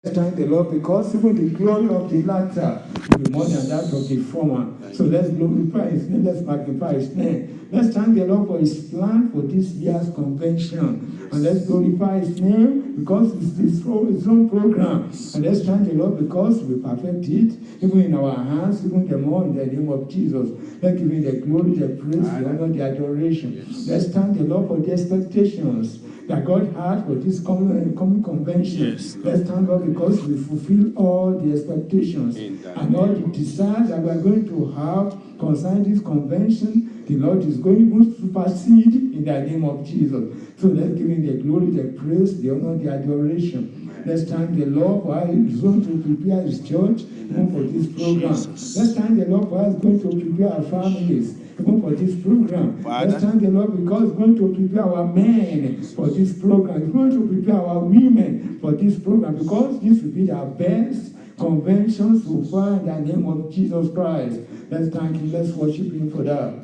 Thank the Lord, because even the glory of the latter will be more than that of the former. So let's glorify His name, let's magnify His name. Let's thank the Lord for His plan for this year's convention. And let's glorify His name because it's His own program. And let's thank the Lord because we perfect it, even in our hands, even the more in the name of Jesus. Let's give Him the glory, the praise, the honor, the adoration. Let's thank the Lord for the expectations that God had for this coming convention. Yes. Let's thank God because we fulfill all the expectations and all the desires that we are going to have concerning this convention. The Lord is going to supersede in the name of Jesus. So let's give Him the glory, the praise, the honor, the adoration. Let's thank the Lord for how He is going to prepare His church even for this program. Let's thank the Lord for how He is going to prepare our families even for this program. Father, let's thank the Lord because He's going to prepare our men for this program. He's going to prepare our women for this program because this will be our best convention so far in the name of Jesus Christ. Let's thank Him. Let's worship Him for that.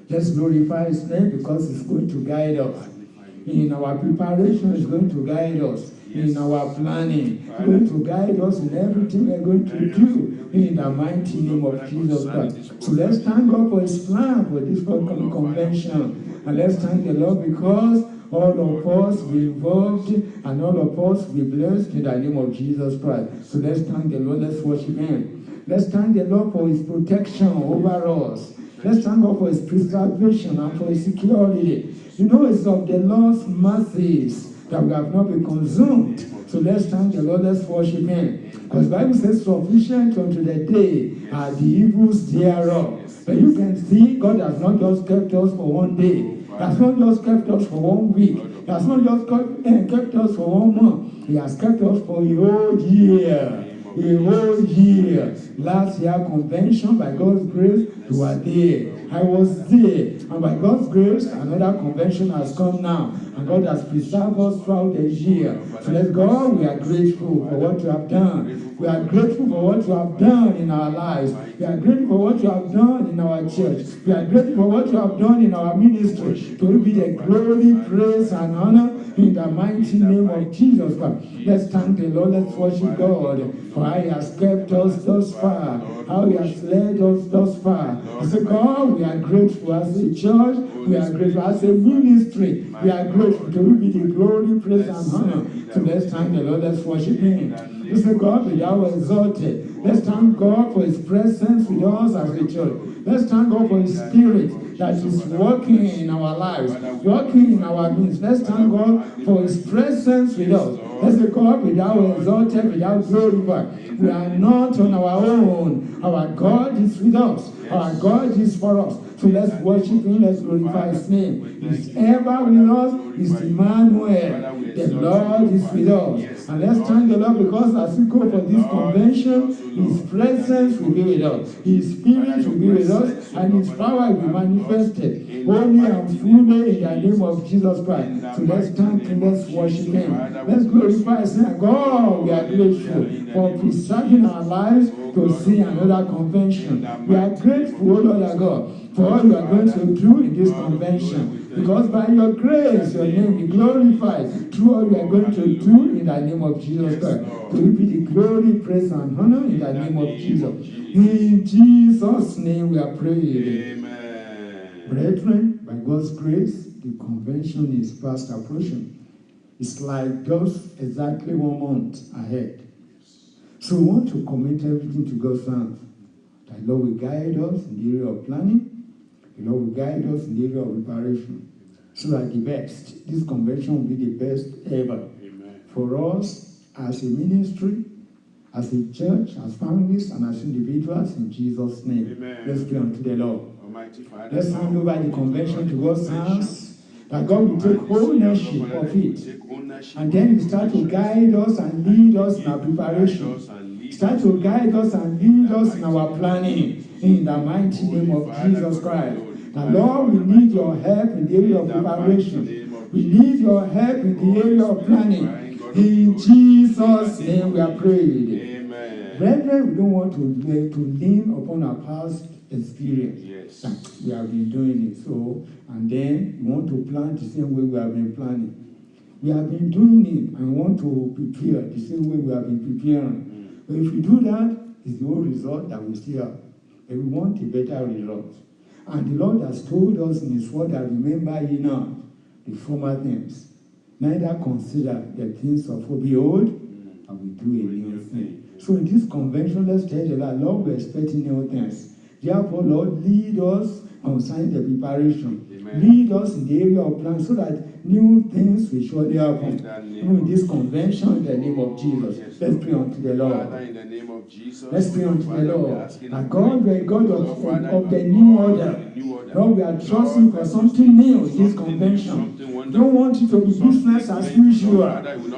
Let's glorify His name because He's going to guide us. In our preparation, He's going to guide us. In our planning, He's going to guide us in everything we're going to do in the mighty name of Jesus Christ. So let's thank God for His plan for this forthcoming convention. And let's thank the Lord because all of us will be involved and all of us will be blessed in the name of Jesus Christ. So let's thank the Lord. Let's worship Him. Let's thank the Lord for His protection over us. Let's thank God for His preservation and for His security. You know, it's of the Lord's mercies that we have not been consumed. So let's thank the Lord, let's worship Him. Because the Bible says, sufficient unto the day are the evils thereof. But you can see, God has not just kept us for one day. He has not just kept us for 1 week. He has not just kept us for 1 month. He has kept us for a whole year. A whole year. Last year convention, by God's grace, you were there. I was there. And by God's grace, another convention has come now. And God has preserved us throughout the year. So let's go. We are grateful for what you have done. We are grateful for what you have done in our lives. We are grateful for what you have done in our church. We are grateful for what you have done in our ministry. To you be the glory, praise, and honor in the mighty name of Jesus Christ. Let's thank the Lord. Let's worship God for how He has kept us thus far, how He has led us thus far. As a God, we are grateful. As a church, we are grateful. As a ministry, we are grateful. To you be the glory, praise, and honor. So let's thank the Lord. Let's worship Him. Let's say, God, be thou exalted. Let's thank God for His presence with us as a church. Let's thank God for His Spirit that is working in our lives, working in our midst. Let's thank God for His presence with us. Let's say, God, be thou exalted, be thou glorified. We are not on our own. Our God is with us. Our God is for us. So let's worship Him. Let's glorify His name. He's ever with us. He's Emmanuel. The Lord is with us. And let's thank the Lord because as we go for this convention, His presence will be with us. His Spirit will be with us. And His power will be manifested only and fully in the name of Jesus Christ. So let's thank Him. Let's worship Him. Let's glorify His name. God, we are grateful for preserving our lives to see another convention. We are grateful, O Lord our God, for all you are going to do in this convention. Because by your grace, your name be glorified through all you are going to do in the name of Jesus Christ. To you be the glory, praise, and honor in the name of Jesus. In Jesus' name we are praying. Amen. Brethren, by God's grace, the convention is fast approaching. It's like just exactly 1 month ahead. So we want to commit everything to God's hands. The Lord will guide us in the area of planning. The Lord will guide us in the area of preparation. So that the best, this convention will be the best ever. Amen. For us as a ministry, as a church, as families, and as individuals, in Jesus' name. Amen. Let's pray unto the Lord. Almighty Father, let's hand over the convention to God's hands, that God will take ownership of it. And then He start to guide us and lead us in our preparation. Start to guide us and lead us in our planning. In the mighty name of Jesus Christ. Now, Lord, we need your help in the area of preparation. We need your help in the area of planning. In Jesus' name we are praying. Amen. Brethren, we don't want to lean upon our past experience. Yes. We have been doing it. So, and then we want to plan the same way we have been planning. We have been doing it and want to prepare the same way we have been preparing. But if we do that, it's the old result that we still have. But we want a better result. And the Lord has told us in His word that remember ye not the former things, neither consider the things of old. Behold, and we do a new thing. So in this convention, let's tell the Lord, we're expecting new things. Therefore, Lord, lead us concerning the preparation. Amen. Lead us in the area of plan so that new things will surely happen. In this convention, in the name of Jesus. Yes, let's pray unto the Lord. Father, in the name of Jesus, let's pray unto the Lord. And God, we are God of the new order. Lord, we are trusting for something new in this convention. Don't want it to be business as usual.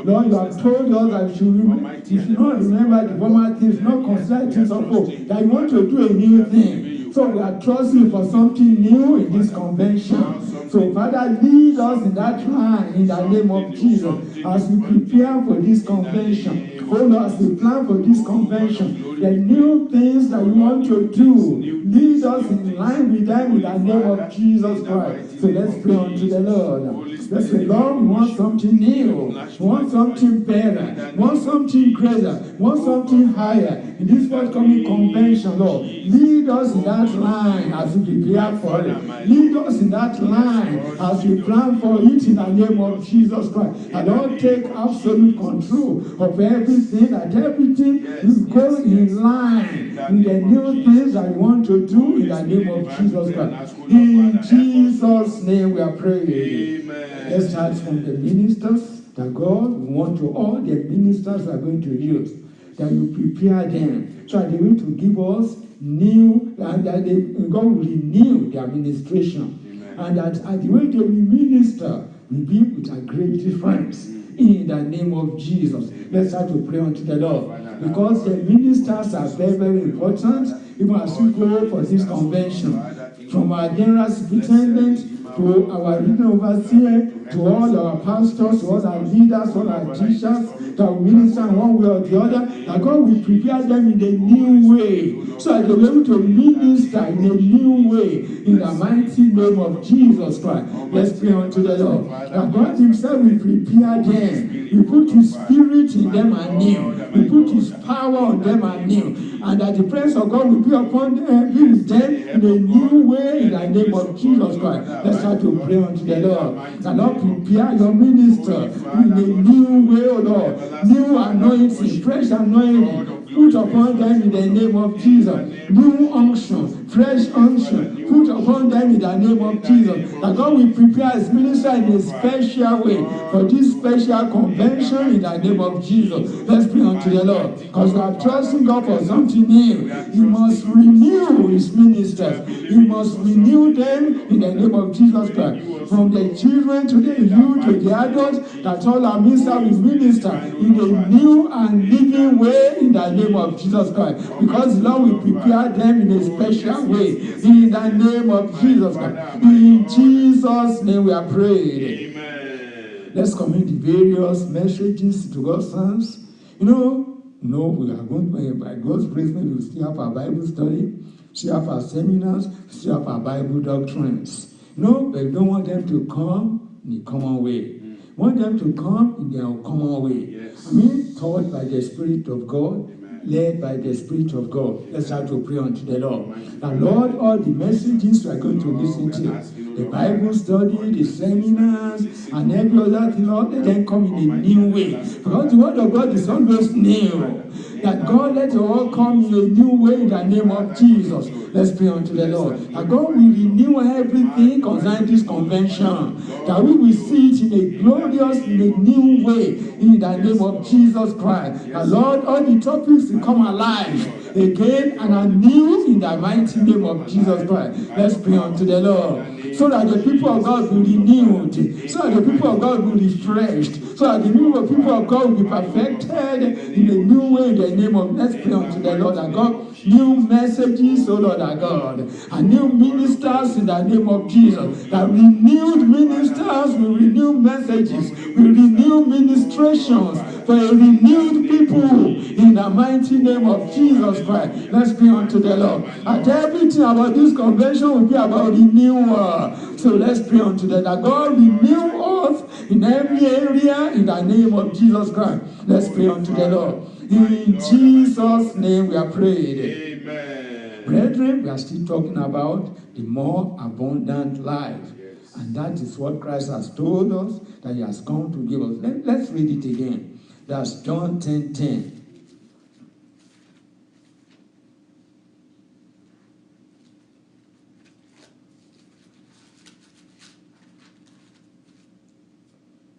Lord, you have told us that you should not remember the former things, not consider things of old, that you want to do a new thing. So we are trusting for something new in this convention. So Father, lead us in that line in the name of Jesus as we prepare for this convention. Oh Lord, as we plan for this convention, the new things that we want to do, lead us in line with them in the name of Jesus Christ. So let's pray unto the Lord. Let's say, Lord, we want something new, we want something better, we want something greater, we want something higher in this forthcoming convention, Lord. Lead us in that line as we prepare for it. Lead us in that line as we plan for it in the name of Jesus Christ. And Lord, take absolute control of everything, that everything will go in line with the new things that we want to do in the name of Jesus Christ. In Jesus' name we are praying. Let's start from the ministers that God want to, all the ministers are going to use, that you prepare them so that they will to give us new, and that God will renew their administration. Amen. And that at the way they will minister will be with a great difference in the name of Jesus. Let's start to pray unto the Lord, because the ministers are very, very important, even as we go for this convention. From our general superintendent to our regional overseer, to all our pastors, to all our leaders, all our teachers, to our minister in one way or the other, that God will prepare them in a new way, so that they will be able to minister in a new way, in the mighty name of Jesus Christ. Let's pray unto the Lord. That God Himself will prepare them. He put His Spirit in them anew. He put His power on them anew. And that the presence of God will be upon them, be with them in a new way, in the name of Jesus Christ. Let's start to pray unto the Lord. The Lord prepare your minister in a new way, O Lord. New anointing, fresh anointing. Put upon them in the name of Jesus. New unction, fresh unction. Put upon them in the name of Jesus. That God will prepare His minister in a special way for this special convention in the name of Jesus. Let's pray unto the Lord. Because we are trusting God for something new. He must renew His ministers. He must renew them in the name of Jesus Christ. From the children to the youth to the adults, that all our ministers will minister in a new and living way in the name of Jesus Christ. Because the Lord will prepare them in a special way in the name of Jesus Christ. In Jesus' name we are praying. Amen. Let's commit the various messages to God's hands. We are going to, by God's grace, we will still have our Bible study, still have our seminars, still have our Bible doctrines. But we don't want them to come in a common way. We want them to come in their common way. Yes. Taught by the Spirit of God, led by the Spirit of God. Let's start to pray unto the Lord. And Lord, all the messages we are going to listen to, the Bible study, the seminars, and every other thing, Lord, let them come in a new way. Because the Word of God is always new. That God let it all come in a new way in the name of Jesus. Let's pray unto the Lord. That God will renew everything concerning this convention. That we will see it in a glorious, in a new way in the name of Jesus Christ. And Lord, all the topics will come alive again and anew in the mighty name of Jesus Christ. Let's pray unto the Lord. So that the people of God will be renewed. So that the people of God will be refreshed. So that the people of God will be perfected in a new way in the name of, let's pray unto the Lord our God. New messages, oh Lord our God. And new ministers in the name of Jesus. That renewed ministers will renew messages, will renew ministrations for a renewed people in the mighty name of Jesus Christ. Let's pray unto the Lord. And everything about this convention will be about renewal. So let's pray unto the Lord. That God renew us in every area in the name of Jesus Christ. Let's pray unto the Lord. In Jesus' name we are prayed. Amen. Brethren, we are still talking about the more abundant life. Yes. And that is what Christ has told us, that he has come to give us. Let's read it again. That's John 10:10.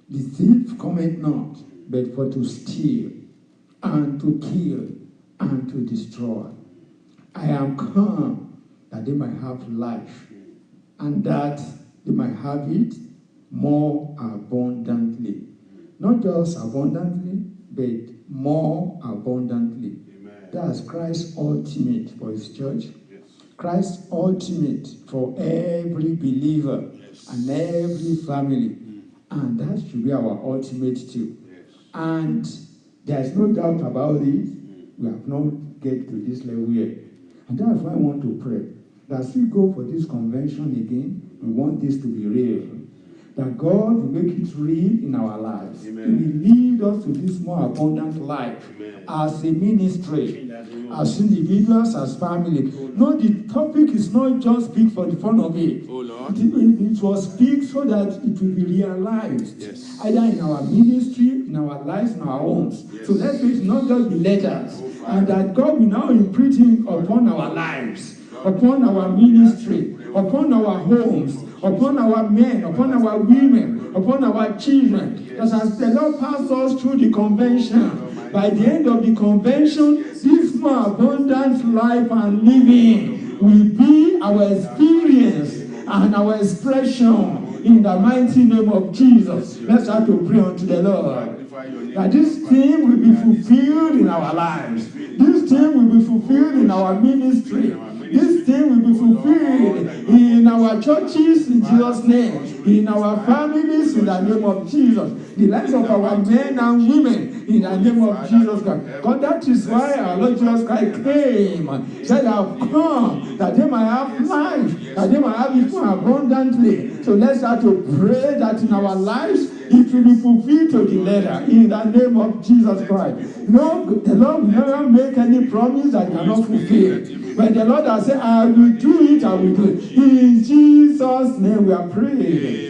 The thief cometh not, but for to steal, and to kill, and to destroy. I am come that they might have life, and that they might have it more abundantly. Not just abundantly, but more abundantly. Amen. That's Christ's ultimate for his church. Yes. Christ's ultimate for every believer and every family. And that should be our ultimate too. Yes. And there's no doubt about it. We have not get to this level yet. And that's why I want to pray. That as we go for this convention again, we want this to be real. That God will make it real in our lives. Amen. He will lead us to this more abundant life. Amen. As a ministry, as individuals, as family. No, the topic is not just big for the fun of it. Oh Lord. It was big so that it will be realized. Yes. Either in our ministry, in our lives, in our homes. Yes. So let's it not just be letters. Oh, And that God will now imprint it upon our lives, upon our ministry, upon our homes, upon our men, upon our women, upon our children. That as the Lord passed us through the convention, by the end of the convention, this more abundant life and living will be our experience and our expression in the mighty name of Jesus. Let's start to pray unto the Lord. That this thing will be fulfilled in our lives. This thing will be fulfilled in our ministry. This thing will be fulfilled in our churches in Jesus' name, in our families in the name of Jesus, the lives of our men and women in the name of Jesus Christ. God, that is why our Lord Jesus Christ came, said, I have come that they might have life, that they might have it more abundantly. So let's start to pray that in our lives it will be fulfilled to the letter in the name of Jesus Christ. No, the Lord will never make any promise that cannot fulfill. When the Lord has said, I will do it, I will do it. In Jesus' name we are praying.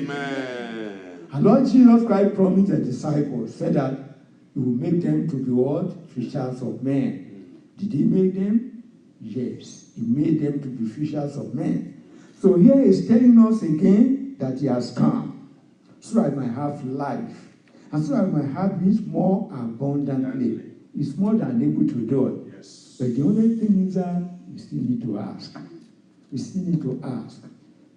Amen. Our Lord Jesus Christ promised the disciples, said that he will make them to be what? Fishers of men. Did he make them? Yes. He made them to be fishers of men. So here he's telling us again that he has come, so I might have life, and so I might have it more abundantly. It's more than able to do it. Yes. But the only thing is that we still need to ask. We still need to ask.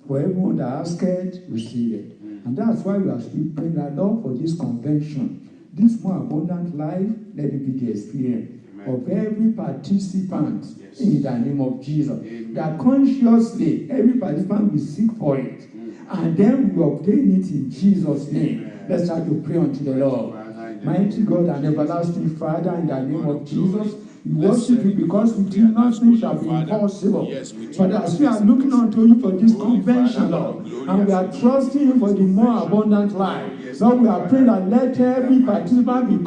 For everyone that asked, receive it. And that's why we are still praying that, Lord, for this convention, this more abundant life, let it be the experience of every participant in the name of Jesus. Amen. That consciously every participant will seek for it. And then we will obtain it in Jesus' name. Amen. Let's start to pray unto the Lord. Mighty God and everlasting Father, in the name of Jesus, we worship you because with you nothing shall be impossible. Father, as we are looking unto you for this convention, Lord, and we are trusting you for the more abundant life, Lord, we are praying that let every participant be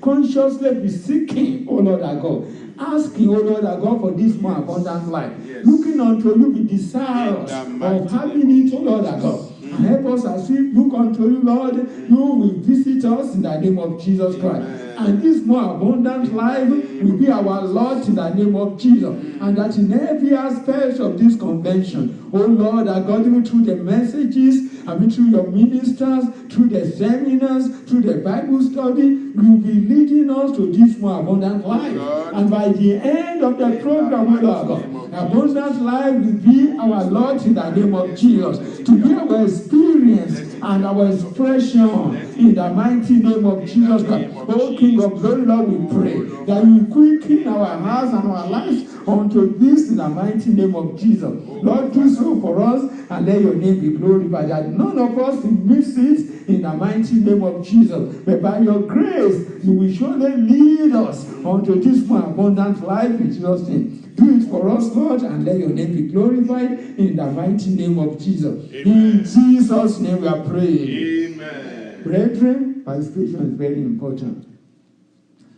consciously be seeking, oh Lord our God, asking, oh Lord our God, for this more abundant life. Looking unto you, be desirous of having it, oh Lord our God. And help us as we look unto you, Lord, you will visit us in the name of Jesus Christ. And this more abundant life will be our Lord in the name of Jesus. And that in every aspect of this convention, oh Lord, our God, even through the messages, and through your ministers, through the seminars, through the Bible study, you will be leading us to this more abundant life. And by the end of the program, oh Lord God, abundant life will be our Lord in the name of Jesus. To be our experience and our expression in the mighty name of Jesus Christ. Oh King of glory, Lord, we pray that you quicken our hearts and our lives unto this in the mighty name of Jesus. Lord, do so for us and let your name be glorified. That none of us will miss it in the mighty name of Jesus. But by your grace, you will surely lead us unto this more abundant life in Jesus' name. Do it for us, Lord, and let your name be glorified in the mighty name of Jesus. Amen. In Jesus' name we are praying. Amen. Brethren, participation is very important.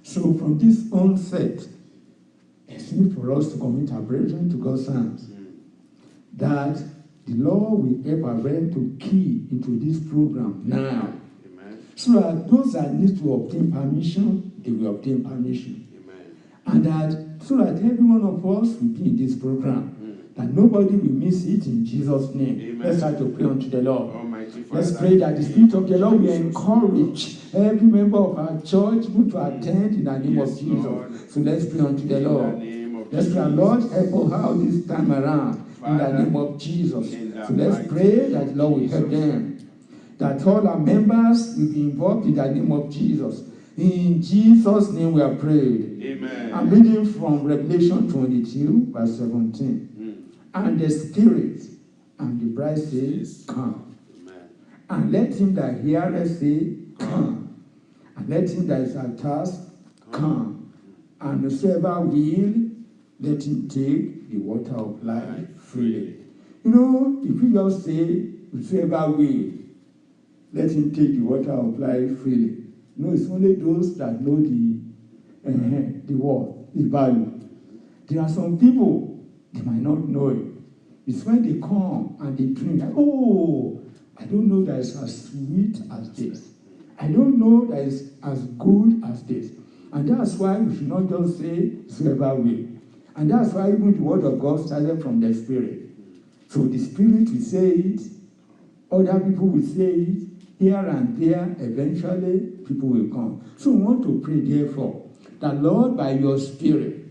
So from this onset, it's need for us to commit our brethren to God's hands. That the Lord will help our brethren to key into this program now. Amen. So that those that need to obtain permission, they will obtain permission. Amen. And that so that every one of us will be in this program. That nobody will miss it in Jesus' name. Amen. Let's start to pray unto the Lord. Almighty Let's Father, pray that the Spirit of the Lord will encourage every member of our church to attend in the name of Yes, Jesus. Lord. So let's pray unto the in the Lord. name of Let's pray, Jesus. Lord, help us out this time around in the Father, name of Jesus. in the So let's mighty pray that the Lord will help Jesus. them. That all our members will be involved in the name of Jesus. In Jesus' name we are prayed. Amen. I'm reading from Revelation 22, verse 17. And the Spirit and the bride say, come. Amen. And let him that heareth say, come. And let him that is athirst come. And whosoever will, let him take the water of life freely. You know, if you just say, whosoever will, let him take the water of life freely. No, it's only those that know the word, the value. There are some people, they might not know it. It's when they come and they drink, like, oh, I don't know that it's as sweet as this. I don't know that it's as good as this. And that's why we should not just say, whosoever will. And that's why even the word of God started from the Spirit. So the Spirit will say it, other people will say it, here and there, eventually people will come. So we want to pray, therefore, that Lord, by your Spirit,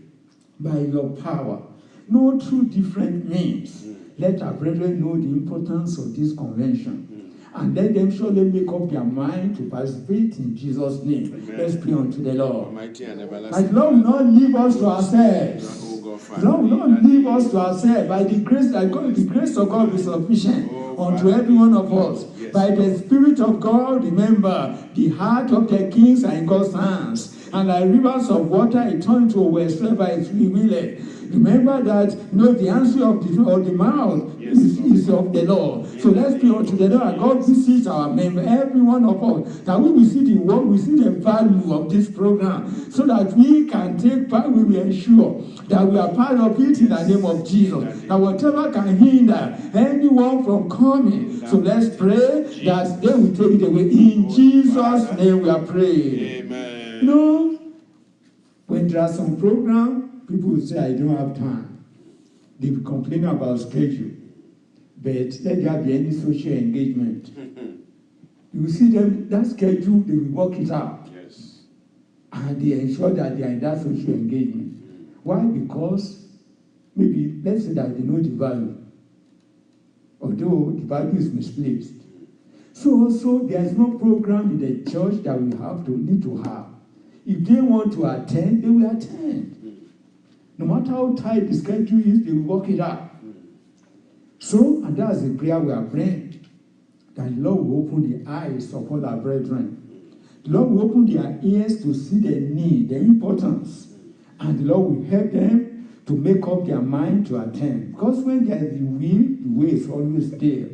by your power, know through different means, let our brethren know the importance of this convention. And let them surely make up their mind to participate in Jesus' name. Amen. Let's pray unto the Lord. Almighty and That everlasting. Lord will not leave us to ourselves. Oh God, Father, Lord will in not the leave name us of to ourselves. By the grace that God, the grace of God is sufficient Oh, unto Father, every one of us. yes, By the Lord. Spirit of God, remember, the heart of the kings are in God's hands. And like rivers of water, it turns to wheresoever it will. Remember that, the answer of the mouth Yes, is of the Lord. So let's pray unto the Lord. God visits our member, every one of us, that we will see the work, we see the value of this program, so that we can take part, we will ensure that we are part of it in the name of Jesus. That whatever can hinder anyone from coming, so let's pray that they will take it away. In Jesus' name we are praying. Amen. When there are some programs, people will say, I don't have time. They will complain about schedule. But let there be any social engagement. You will see them, that schedule, they will work it out. Yes. And they ensure that they are in that social engagement. Why? Because maybe, let's say that they know the value. Although the value is misplaced. So also, there is no program in the church that we need to have. If they want to attend, they will attend. No matter how tight the schedule is, they will work it out. So, and that's the prayer we are praying. That the Lord will open the eyes of all our brethren. The Lord will open their ears to see the need, the importance. And the Lord will help them to make up their mind to attend. Because when there is the way is always there.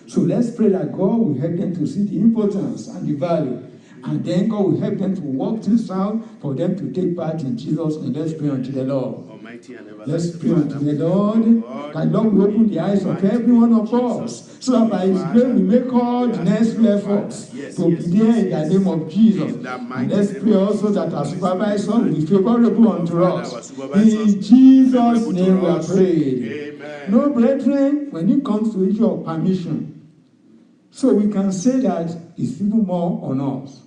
So let's pray that God will help them to see the importance and the value. And then God will help them to work things out for them to take part in Jesus' name. Let's pray unto the Lord. Almighty and Let's everlasting pray unto Father, the Lord. That Lord will open the eyes of every one of us. So that by His grace we make all the necessary efforts to be there in the name of Jesus. And let's pray also that our supervisor will be favorable unto us. In Jesus' name we are praying. Amen. No, brethren, when it comes to the issue of permission, so we can say that it's even more on us.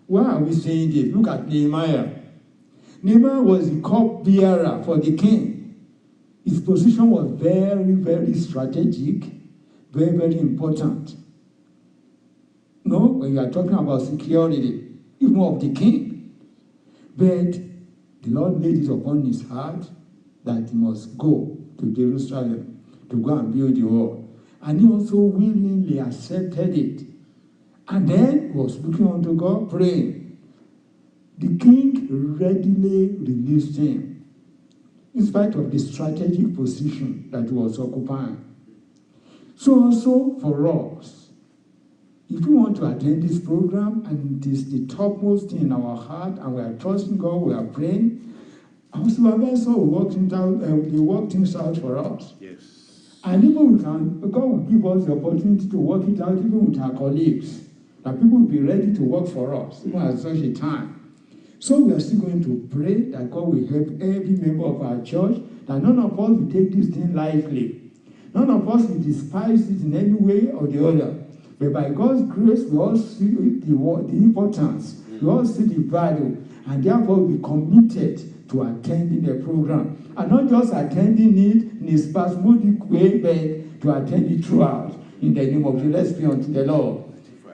Why are we saying this? Look at Nehemiah. Nehemiah was the cup-bearer for the king. His position was very, very strategic, very, very important. No, when you are talking about security, even of the king. But the Lord laid it upon his heart that he must go to Jerusalem to go and build the wall. And he also willingly accepted it. And then was looking unto God, praying. The king readily released him, in spite of the strategic position that he was occupying. So also for us, if we want to attend this program and it is the topmost thing in our heart and we are trusting God, we are praying, our supervisor will work things out, they work things out for us. Yes. And even God will give us the opportunity to work it out even with our colleagues. That people will be ready to work for us, even at such a time. So we are still going to pray that God will help every member of our church, that none of us will take this thing lightly. None of us will despise it in any way or the other. But by God's grace, we all see the importance, we all see the value, and therefore we be committed to attending the program. And not just attending it in a spasmodic way, but to attend it throughout. In the name of Jesus, let's pray unto the Lord.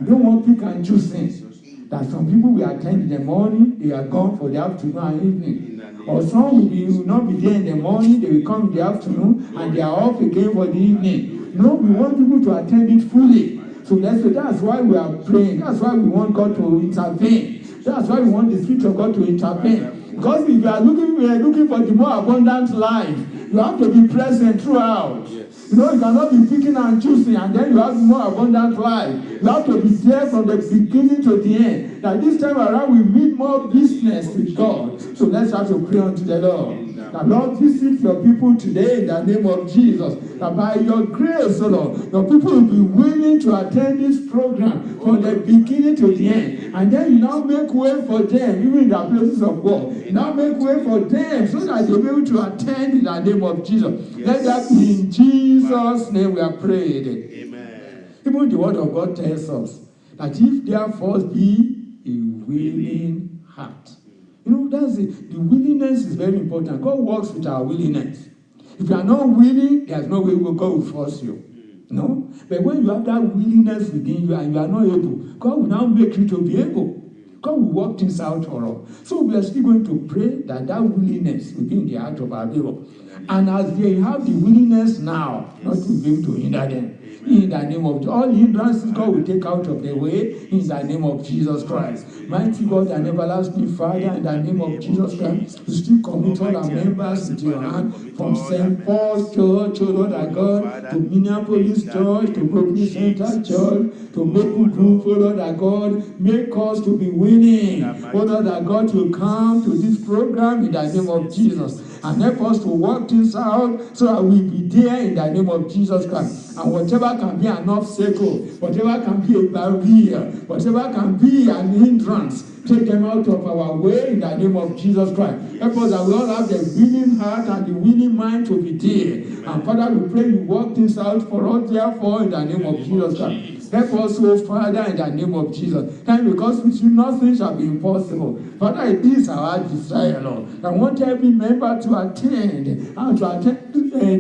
We don't want pick and choose things. That some people will attend in the morning, they are gone for the afternoon and evening. Or some will not be there in the morning, they will come in the afternoon, and they are off again for the evening. No, we want people to attend it fully. So that's why we are praying. That's why we want God to intervene. That's why we want the Spirit of God to intervene. Because if we are looking for the more abundant life, you have to be present throughout. You know, you cannot be picking and choosing and then you have more abundant life. You have to be there from the beginning to the end. That this time around we meet more business with God. So let's have to pray unto the Lord. That Lord, visit your people today in the name of Jesus. That by your grace, O Lord, your people will be willing to attend this program from the beginning to the end. And then you now make way for them, even in their places of work. You now make way for them so that they'll be able to attend in the name of Jesus. Yes. Let that be in Jesus' name we are prayed. Amen. Even the word of God tells us that if there first be a willing heart. You know, that's it. The willingness is very important. God works with our willingness. If you are not willing, there's no way God will force you. No? But when you have that willingness within you and you are not able, God will now make you to be able. God will work things out for us. So we are still going to pray that willingness will be in the heart of our people. And as they have the willingness now, not to be able to hinder them. In the name of all hindrances, God will take out of the way in the name of Jesus Christ. Mighty God and everlasting Father, in the name of Jesus Christ, we still commit all our members into your hand, from St. Paul's Church, O Lord our God, to Minneapolis Church, to Brooklyn Center Church, to Maple Grove, O Lord our God. Make us to be winning, O Lord our God, to come to this program in the name of Jesus. And help us to work things out so that we'll be there in the name of Jesus Christ. And whatever can be an obstacle, whatever can be a barrier, whatever can be an hindrance, take them out of our way in the name of Jesus Christ. Help us that we all have the willing heart and the willing mind to be there. And Father, we pray you work things out for us, therefore, in the name of Jesus Christ. Help us, oh Father, in the name of Jesus. And because with you nothing shall be impossible. Father, it is our desire, Lord. I want every member to attend and to attend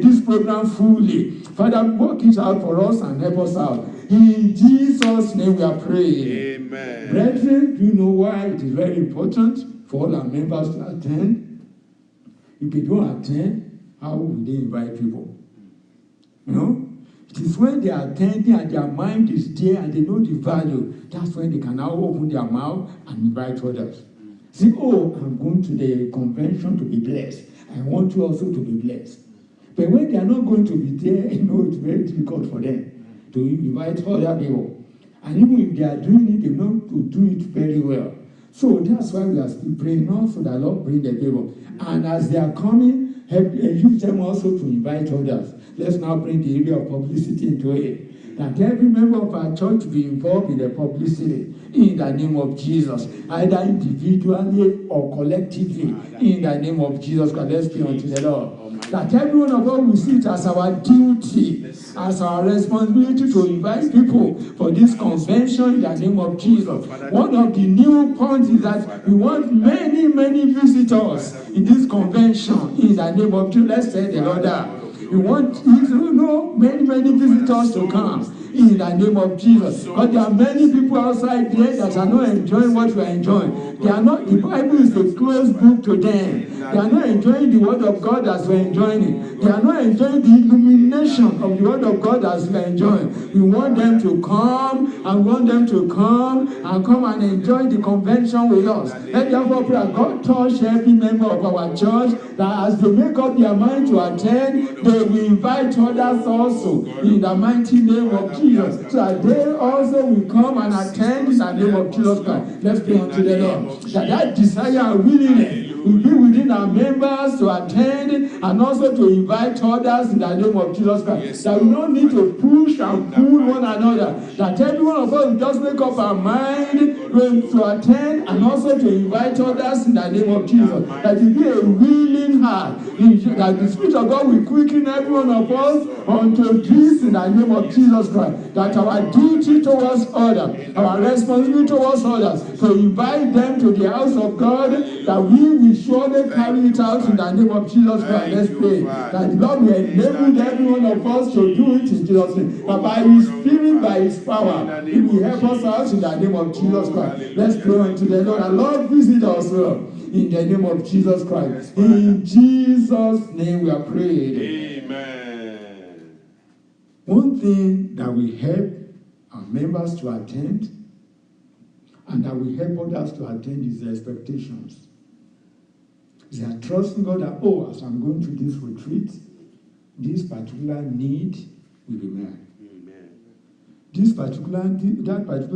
this program fully. Father, work it out for us and help us out. In Jesus' name we are praying. Amen. Brethren, do you know why it is very important for all our members to attend? If they don't attend, how will they invite people? You know? It is when they are attending and their mind is there and they know the value, that's when they can now open their mouth and invite others. Say, oh, I'm going to the convention to be blessed. I want you also to be blessed. But when they are not going to be there, you know, it's very difficult for them to invite other people. And even if they are doing it, they know to do it very well. So that's why we are still praying now so that Lord bring the people. And as they are coming, use them also to invite others. Let's now bring the area of publicity into it. That every member of our church be involved in the publicity in the name of Jesus, either individually or collectively in the name of Jesus Christ. Let's pray unto the Lord. That every one of us will see it as our duty, as our responsibility to invite people for this convention in the name of Jesus. One of the new points is that we want many, many visitors in this convention in the name of Jesus. Let's say the Lord that. We want many, many visitors to come in the name of Jesus. But there are many people outside there that are not enjoying what we are enjoying. They are not, the Bible is a closed book to them. They are not enjoying the word of God as we are enjoying it. They are not enjoying the illumination of the word of God as we are enjoying. We want them to come and come and enjoy the convention with us. Let therefore pray that God touch every member of our church, that as they make up their mind to attend, they will invite others also in the mighty name of Jesus, so that they also will come and attend in the name of Jesus Christ. Let's pray unto the Lord. That desire and willingness will be within our members to attend and also to invite others in the name of Jesus Christ. That we don't need to push and pull one another. That every one of us will just make up our mind to attend and also to invite others in the name of Jesus. That it be a willing heart. That the Spirit of God will quicken every one of us unto this in the name of Jesus Christ. That our duty towards others, our responsibility towards others, to invite them to the house of God, that we will surely carry it out in the name of Jesus Christ. Let's pray. That the Lord will enable every one of us to do it in Jesus' name. That by His Spirit, by His power, He will help us out in the name of Jesus Christ. Let's pray unto the Lord. And Lord, visit us in the name of Jesus Christ. In Jesus' name we are praying. Amen. One thing that will help our members to attend and that will help others to attend is their expectations. They are trusting God that, oh, as I'm going to this retreat, this particular need will be met. That particular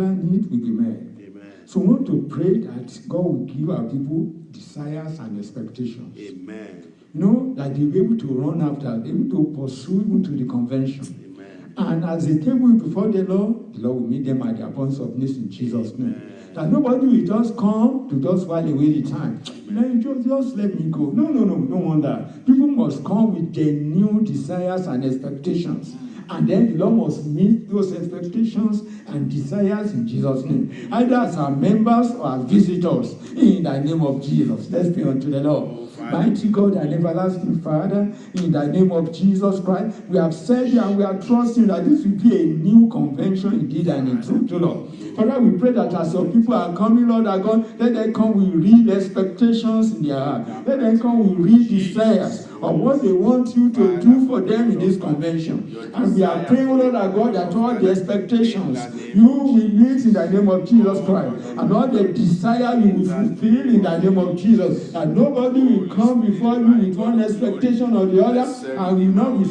need will be met. Amen. So we want to pray that God will give our people desires and expectations. Amen. You know, that they'll be able to run after, able to pursue even to the convention. Amen. And as they take you before the Lord will meet them at their points of needs in Jesus' name. That nobody will just come to just while away the time. Just let me go. No, don't want that. People must come with their new desires and expectations. And then the Lord must meet those expectations and desires in Jesus' name. Either as our members or as visitors in the name of Jesus. Let's pray unto the Lord. Mighty God and everlasting Father, in the name of Jesus Christ, we have said and we are trusting that this will be a new convention indeed and in truth, Lord. Father, we pray that as your people are coming, Lord our God, let them come with real expectations in their heart. Let them come with real desires of what they want you to do for them in this convention. And we are praying, Lord our God, that all the expectations you will meet in the name of Jesus Christ, and all the desire you will fulfill in the name of Jesus, that nobody will come before you with one expectation or the other and will not be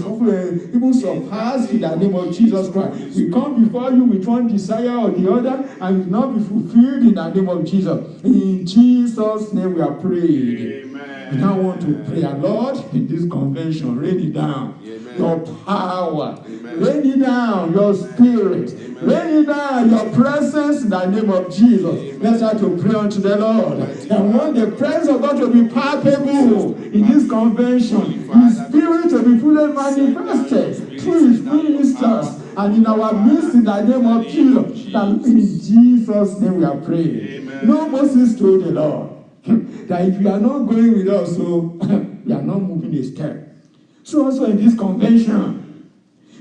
even surpassed in the name of Jesus Christ. We come before you with one desire or the other and will not be fulfilled in the name of Jesus. In Jesus' name we are praying. We now want to pray, Lord, in this convention, rain it down. Amen. Your power. Amen. Rain it down, your spirit. Amen. Rain it down, your presence in the name of Jesus. Amen. Let's have to pray unto the Lord. And want the presence of God to be palpable in this convention. His spirit to be fully manifested through His ministers and in our midst in the name of Jesus. And in Jesus' name we are praying. No, Moses told the Lord that if you are not going with us, so we are not moving a step. So also in this convention,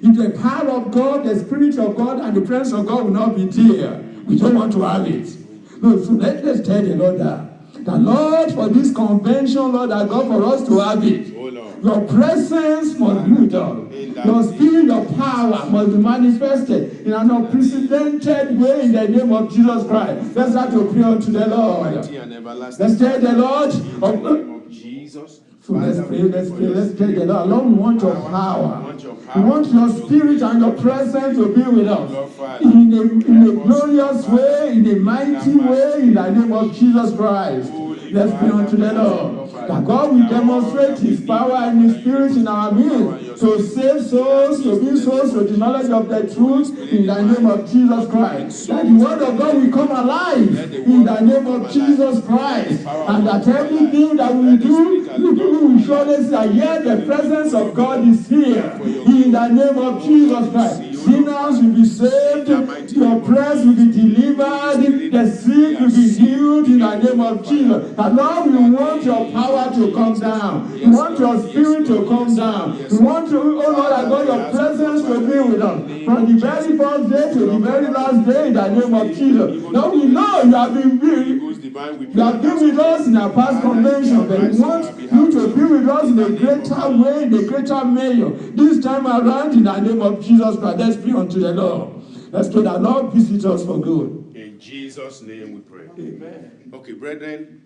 if the power of God, the Spirit of God, and the presence of God will not be there, we don't want to have it. No, so let's tell the Lord that. The Lord, for this convention, Lord, that God for us to have it. Your presence must be with us. Your spirit, your power must be manifested in an unprecedented way in the name of Jesus Christ. Let's have to pray unto the Lord. Let's tell the Lord of Jesus. So let's pray, let's tell the Lord, Lord, we want your power. We want your spirit and your presence to be with us in a glorious way, in a mighty way, in the name of Jesus Christ. Let's pray unto the Lord. That God will demonstrate His power and His Spirit in our midst to save souls, to bring souls to the knowledge of the truth in the name of Jesus Christ. That the Word of God will come alive in the name of Jesus Christ. And that everything that we do, people will surely say that yes, the presence of God is here in the name of Jesus Christ. Sinners will be saved, the oppressed will be delivered, the sick will be healed in the name of Jesus. And Lord, we want your power to come down. We want your spirit to come down. We want to, oh Lord, I got your presence to be with us. From the very first day to the very last day in the name of Jesus. Now we know you have been with us in our past convention, but we want you to be with us in a greater way, in a greater measure. This time around in the name of Jesus Christ. Let's pray unto the Lord. Let's pray that Lord visit us for good. In Jesus' name we pray. Amen. Okay, brethren,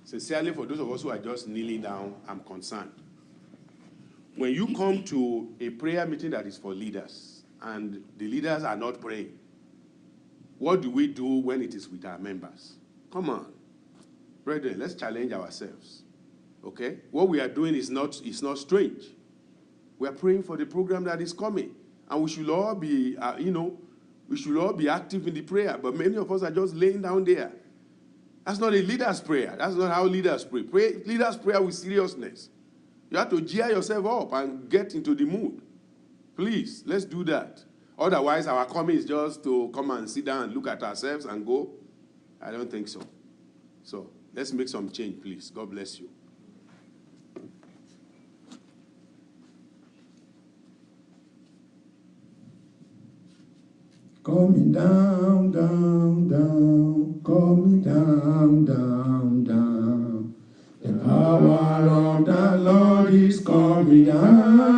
sincerely for those of us who are just kneeling down, I'm concerned. When you come to a prayer meeting that is for leaders, and the leaders are not praying. What do we do when it is with our members? Come on. Brethren, let's challenge ourselves. Okay? What we are doing is not strange. We are praying for the program that is coming. And we should all be, we should all be active in the prayer. But many of us are just laying down there. That's not a leader's prayer. That's not how leaders pray. Leaders pray with seriousness. You have to cheer yourself up and get into the mood. Please, let's do that. Otherwise, our coming is just to come and sit down and look at ourselves and go. I don't think so. So, let's make some change, please. God bless you. Coming down, down, down, coming down, down, down. The power of the Lord is coming down.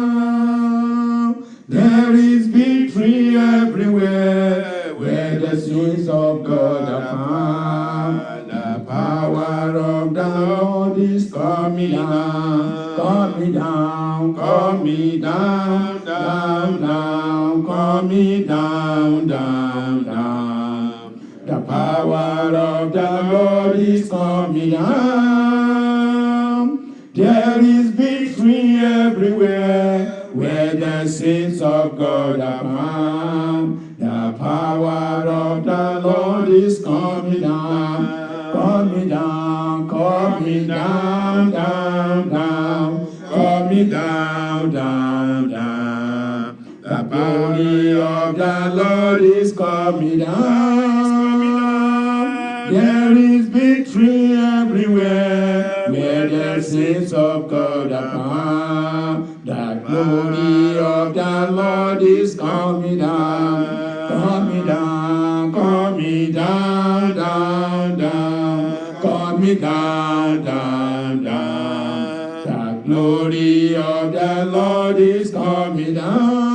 There is victory everywhere where the saints of God are found. The power of the Lord is coming down, coming down, coming down, down, down, coming down, down, down. The power of the Lord is coming down. There is victory everywhere where the saints of God are found. The power of the Lord is coming down, coming down, coming down, down, down, coming down, down, down. The glory of the Lord is coming down. There is victory everywhere where the saints of God are found. The glory of the Lord is coming down, coming down, coming down, down, down, coming down, down, down. The glory of the Lord is coming down.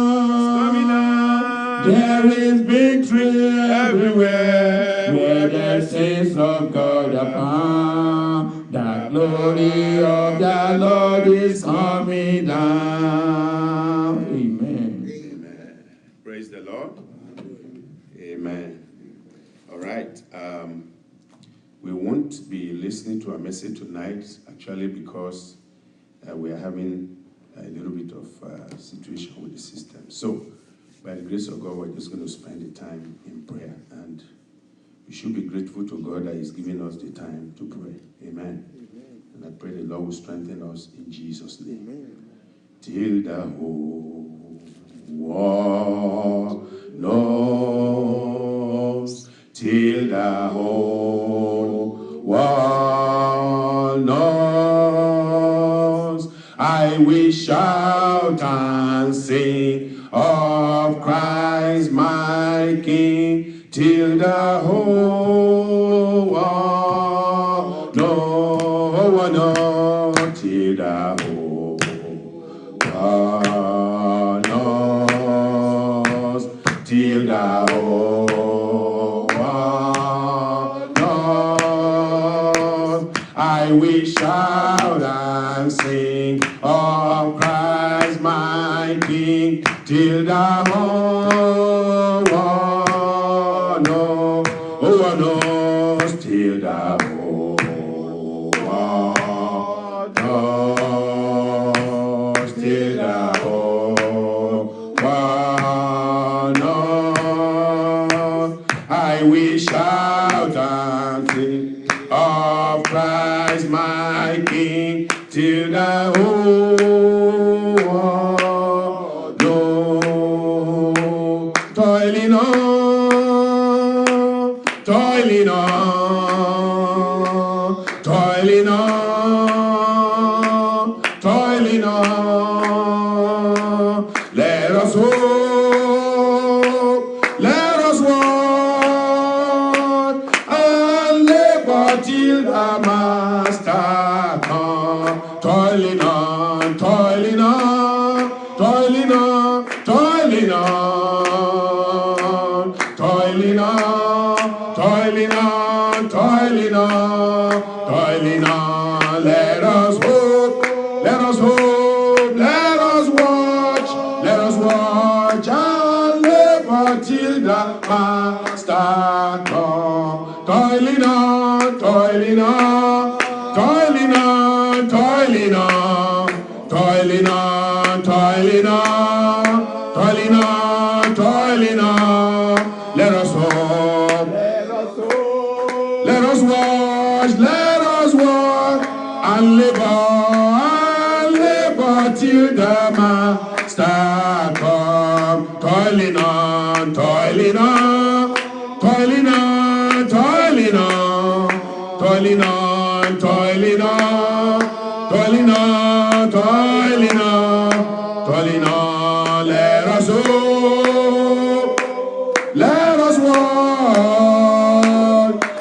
There is victory everywhere where the saints of God are found. The glory of the Lord is coming down. Amen. Amen. Praise the Lord. Amen. All right. We won't be listening to a message tonight, actually, because we are having a little bit of situation with the system. So, by the grace of God, we're just going to spend the time in prayer. And we should be grateful to God that He's giving us the time to pray. Amen. Amen. And I pray the Lord will strengthen us in Jesus' name. Amen. Till the whole world knows, till the whole world knows, I will shout and sing of Christ my King, till the whole world knows, till the whole world knows, till the whole world knows, I will shout and sing of Christ my King, till the whole world knows, till the whole world knows, till the whole world knows, I will shout and sing of Christ my King, till the whole world knows. Toiling on, toiling on, toiling on, toiling on. Let us hope, let us walk, and labor till the Master come. Toiling on, toiling on, toiling on, toiling on, toiling on, toiling on, toiling on, toiling on. Let us hope, let us hope, let us watch and and labor till the master come. Toiling on, toiling on, toiling on, toiling on, toiling on, toiling on, toiling on, toiling on, toiling on. Let us hope, let us walk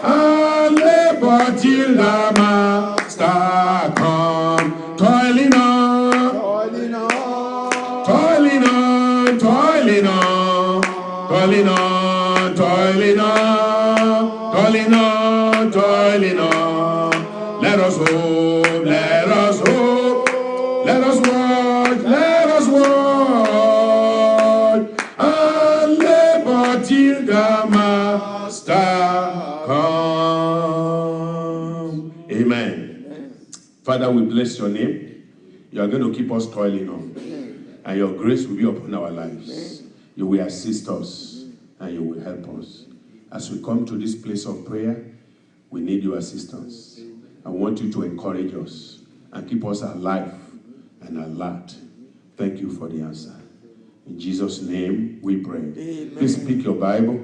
and labor till the master come. Toiling on, Toiling on, toiling on, toiling on, toiling on, toiling on, toiling on, toiling on. Let us hope, let us hope, let us watch, let us watch, and labor till the master come. Amen. Father, we bless your name. You are going to keep us toiling on, and your grace will be upon our lives. You will assist us, and you will help us. As we come to this place of prayer, we need your assistance. I want you to encourage us and keep us alive and alert. Thank you for the answer. In Jesus' name we pray. Amen. Please pick your Bible.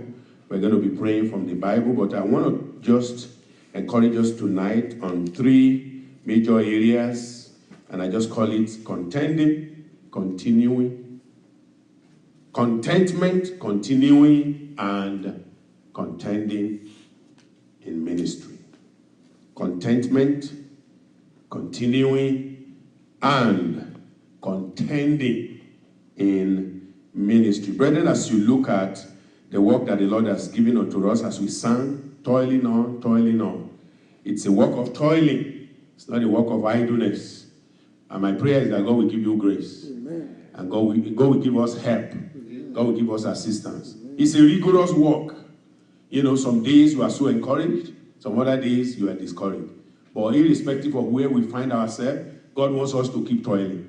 We're going to be praying from the Bible, but I want to just encourage us tonight on 3 major areas, and I just call it contending, continuing, contentment, continuing, and contending in ministry. Contentment, continuing, and contending in ministry. Brethren, as you look at the work that the Lord has given unto us as we sang, toiling on, toiling on. It's a work of toiling. It's not a work of idleness. And my prayer is that God will give you grace. Amen. And God will give us help. God will give us assistance. It's a rigorous work. You know, some days you are so encouraged. Some other days you are discouraged. But irrespective of where we find ourselves, God wants us to keep toiling.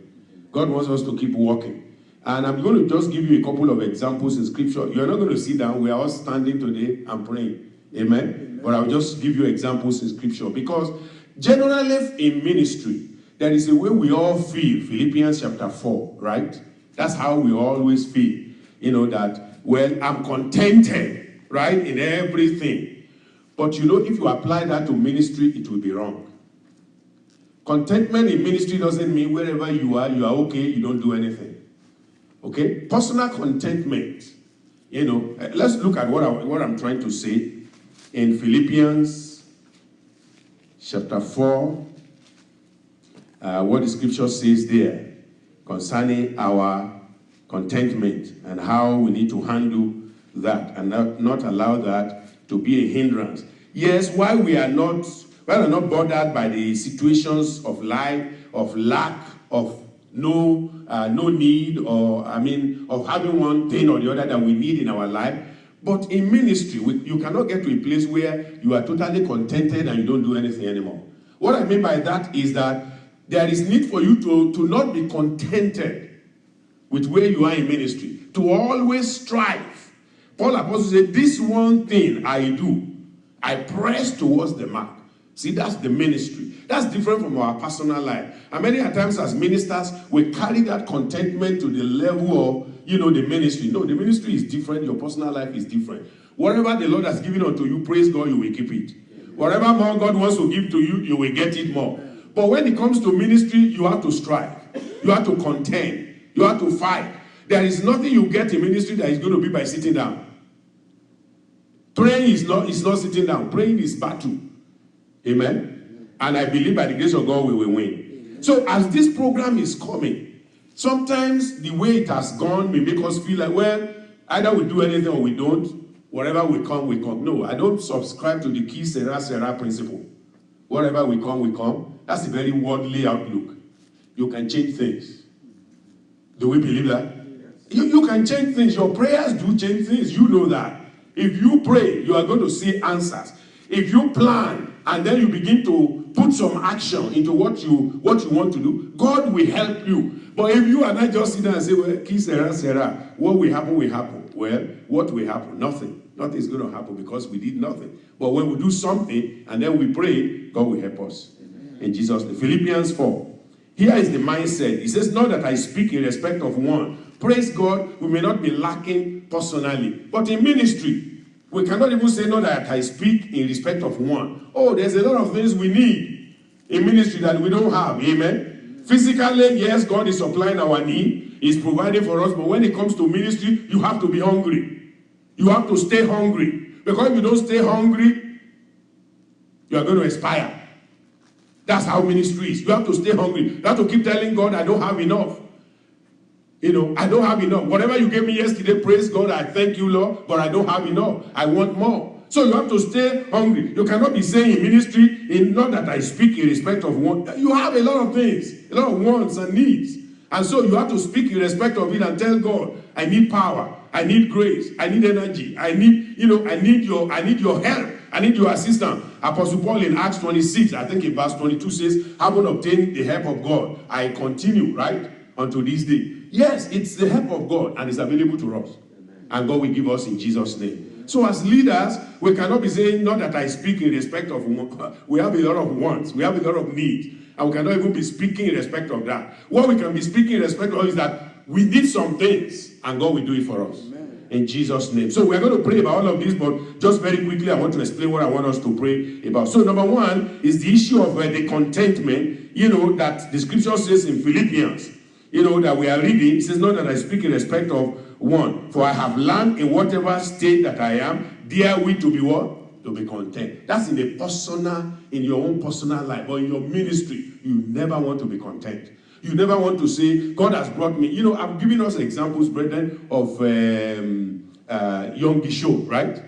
God wants us to keep working. And I'm going to just give you a couple of examples in Scripture. You're not going to sit down. We are all standing today and praying. Amen? But I'll just give you examples in Scripture. Because generally in ministry, there is a way we all feel. Philippians chapter 4, right? That's how we always feel. You know, that, well, I'm contented, right, in everything. But you know, if you apply that to ministry, it will be wrong. Contentment in ministry doesn't mean wherever you are okay, you don't do anything. Okay? Personal contentment. You know, let's look at what I'm trying to say in Philippians chapter 4. What the scripture says there concerning our contentment and how we need to handle that and not allow that to be a hindrance. Yes, while we are not bothered by the situations of life, of lack, of no need, or of having one thing or the other that we need in our life. But in ministry, you cannot get to a place where you are totally contented and you don't do anything anymore. What I mean by that is that there is need for you to not be contented with where you are in ministry, to always strive. Paul Apostle said, this one thing I do, I press towards the mark. See, that's the ministry. That's different from our personal life. And many times as ministers, we carry that contentment to the level of, the ministry. No, the ministry is different. Your personal life is different. Whatever the Lord has given unto you, praise God, you will keep it. Whatever more God wants to give to you, you will get it more. But when it comes to ministry, you have to strive. You have to contend. You have to fight. There is nothing you get in ministry that is going to be by sitting down. Praying is not sitting down. Praying is battle. Amen? And I believe by the grace of God we will win. So as this program is coming, sometimes the way it has gone may make us feel like, well, either we do anything or we don't. Wherever we come, we come. No, I don't subscribe to the key sera principle. Wherever we come. That's a very worldly outlook. You can change things. Do we believe that? You can change things. Your prayers do change things. You know that. If you pray, you are going to see answers. If you plan and then you begin to put some action into what you want to do, God will help you. But if you are not just sitting there and say, well, key sera, what will happen will happen. Well, what will happen? Nothing. Nothing is going to happen because we did nothing. But when we do something and then we pray, God will help us. In Jesus' name. Philippians 4. Here is the mindset. He says, not that I speak in respect of one. Praise God, we may not be lacking personally. But in ministry, we cannot even say, not that I speak in respect of one. Oh, there's a lot of things we need in ministry that we don't have. Amen. Physically, yes, God is supplying our need. He's providing for us. But when it comes to ministry, you have to be hungry. You have to stay hungry. Because if you don't stay hungry, you are going to expire. That's how ministry is. You have to stay hungry. You have to keep telling God, I don't have enough. I don't have enough. Whatever you gave me yesterday, praise God, I thank you, Lord, but I don't have enough. I want more. So you have to stay hungry. You cannot be saying in ministry, not that I speak in respect of one. You have a lot of things, a lot of wants and needs. And so you have to speak in respect of it and tell God, I need power, I need grace, I need energy, I need your help, I need your assistance. Apostle Paul in Acts 26, I think in verse 22 says, having obtained the help of God, I continue, right, unto this day. Yes, it's the help of God and it's available to us. Amen. And God will give us in Jesus' name. Amen. So as leaders, we cannot be saying, not that I speak in respect of one. We have a lot of wants, we have a lot of needs. And we cannot even be speaking in respect of that. What we can be speaking in respect of is that we need some things, and God will do it for us. Amen. In Jesus' name. So we're going to pray about all of this, but just very quickly, I want to explain what I want us to pray about. So number one is the issue of the contentment, that the scripture says in Philippians, that we are reading. It says, not that I speak in respect of one, for I have learned in whatever state that I am, therewith to be what? To be content. That's in your own personal life, or in your ministry. You never want to be content. You never want to say, God has brought me. I'm giving us examples, brethren, of Young Gisho, right?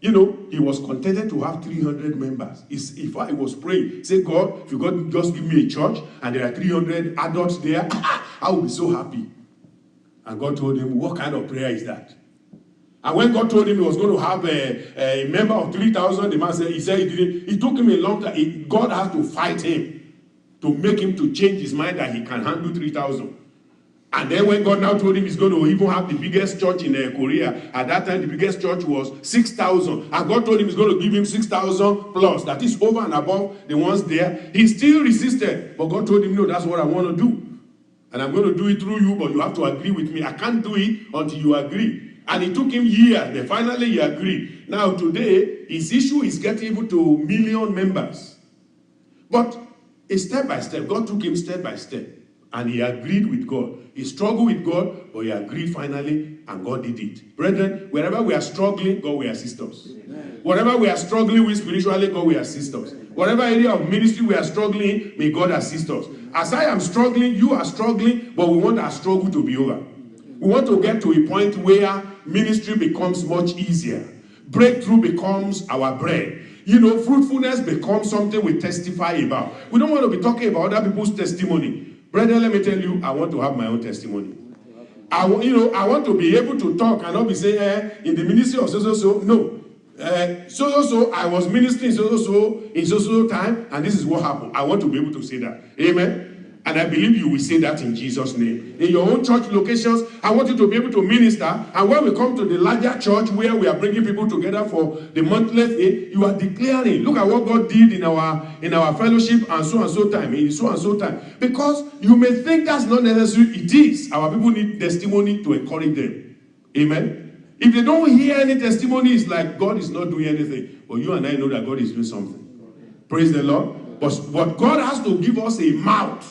He was contented to have 300 members. If I was praying, say, God, if you God just give me a church and there are 300 adults there, I will be so happy. And God told him, what kind of prayer is that? And when God told him he was going to have a member of 3,000, the man said, he didn't. It took him a long time. God had to fight him to make him to change his mind that he can handle 3,000. And then when God now told him he's going to even have the biggest church in Korea, at that time the biggest church was 6,000. And God told him he's going to give him 6,000 plus. That is over and above the ones there. He still resisted. But God told him, no, that's what I want to do. And I'm going to do it through you, but you have to agree with me. I can't do it until you agree. And it took him years. Then finally he agreed. Now today, his issue is getting even to 1 million members. But step by step, God took him step by step. And he agreed with God. He struggled with God, but he agreed finally, and God did it. Brethren, wherever we are struggling, God will assist us. Amen. Whatever we are struggling with spiritually, God will assist us. Whatever area of ministry we are struggling, may God assist us. As I am struggling, you are struggling, but we want our struggle to be over. We want to get to a point where ministry becomes much easier. Breakthrough becomes our bread. Fruitfulness becomes something we testify about. We don't want to be talking about other people's testimony. Brethren, let me tell you, I want to have my own testimony. I want to be able to talk and not be saying, in the ministry of so. No. I was ministering in so time, and this is what happened. I want to be able to say that. Amen. And I believe you will say that in Jesus' name. In your own church locations, I want you to be able to minister. And when we come to the larger church where we are bringing people together for the monthly thing, you are declaring, look at what God did in our fellowship and so time, in so and so time. Because you may think that's not necessary. It is. Our people need testimony to encourage them. Amen. If they don't hear any testimony, it's like God is not doing anything. But you and I know that God is doing something. Praise the Lord. But God has to give us a mouth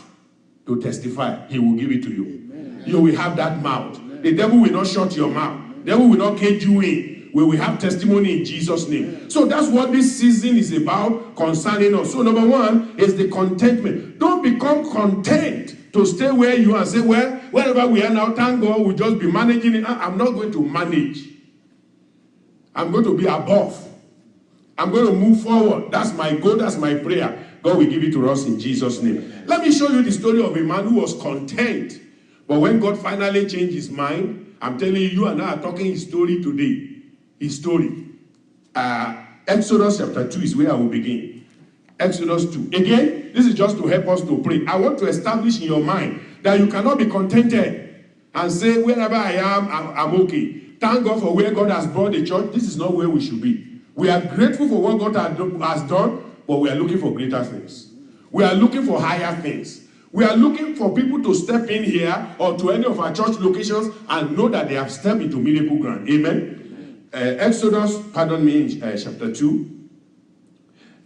to testify. He will give it to you. Amen. You will have that mouth. Amen. The devil will not shut your mouth. The devil will not cage you in. We will have testimony in Jesus' name. Amen. So that's what this season is about concerning us. So number one is the contentment. Don't become content to stay where you are and say, well, wherever we are now, thank God, we'll just be managing it. I'm not going to manage. I'm going to be above. I'm going to move forward. That's my goal. That's my prayer. God will give it to us in Jesus' name. Let me show you the story of a man who was content. But when God finally changed his mind, I'm telling you, you and I are talking his story today. His story. Exodus chapter 2 is where I will begin. Exodus 2. Again, this is just to help us to pray. I want to establish in your mind that you cannot be contented and say, wherever I am, I'm okay. Thank God for where God has brought the church. This is not where we should be. We are grateful for what God has done, but we are looking for greater things. We are looking for higher things. We are looking for people to step in here or to any of our church locations and know that they have stepped into miracle ground. Amen. Exodus, chapter 2.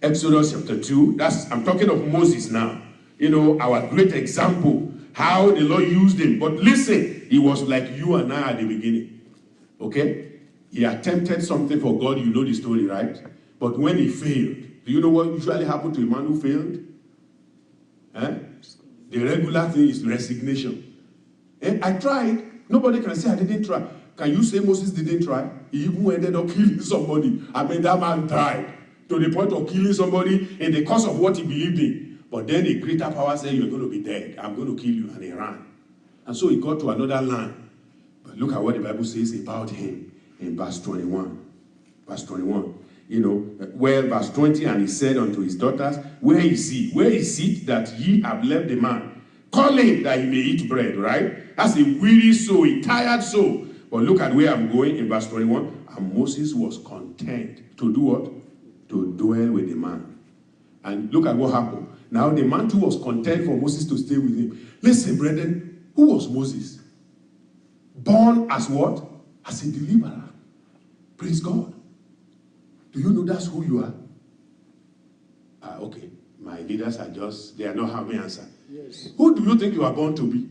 Exodus chapter 2. I'm talking of Moses now. You know, our great example, how the Lord used him. But listen, he was like you and I at the beginning. Okay? He attempted something for God. You know the story, right? But when he failed, do you know what usually happened to a man who failed? The regular thing is resignation. I tried. Nobody can say I didn't try. Can you say Moses didn't try? He even ended up killing somebody. I mean, that man died to the point of killing somebody in the cause of what he believed in. But then a greater power said, you're going to be dead. I'm going to kill you. And he ran. And so he got to another land. But look at what the Bible says about him in verse 21. Verse 21. You know, well, verse 20, and he said unto his daughters, where is he? Where is it that ye have left the man? Call him that he may eat bread, right? That's a weary soul, a tired soul. But look at where I'm going in verse 21. And Moses was content to do what? To dwell with the man. And look at what happened. Now the man too was content for Moses to stay with him. Listen, brethren, who was Moses? Born as what? As a deliverer. Praise God. Do you know that's who you are? Okay. My leaders are they are not having answer. Yes. Who do you think you are born to be?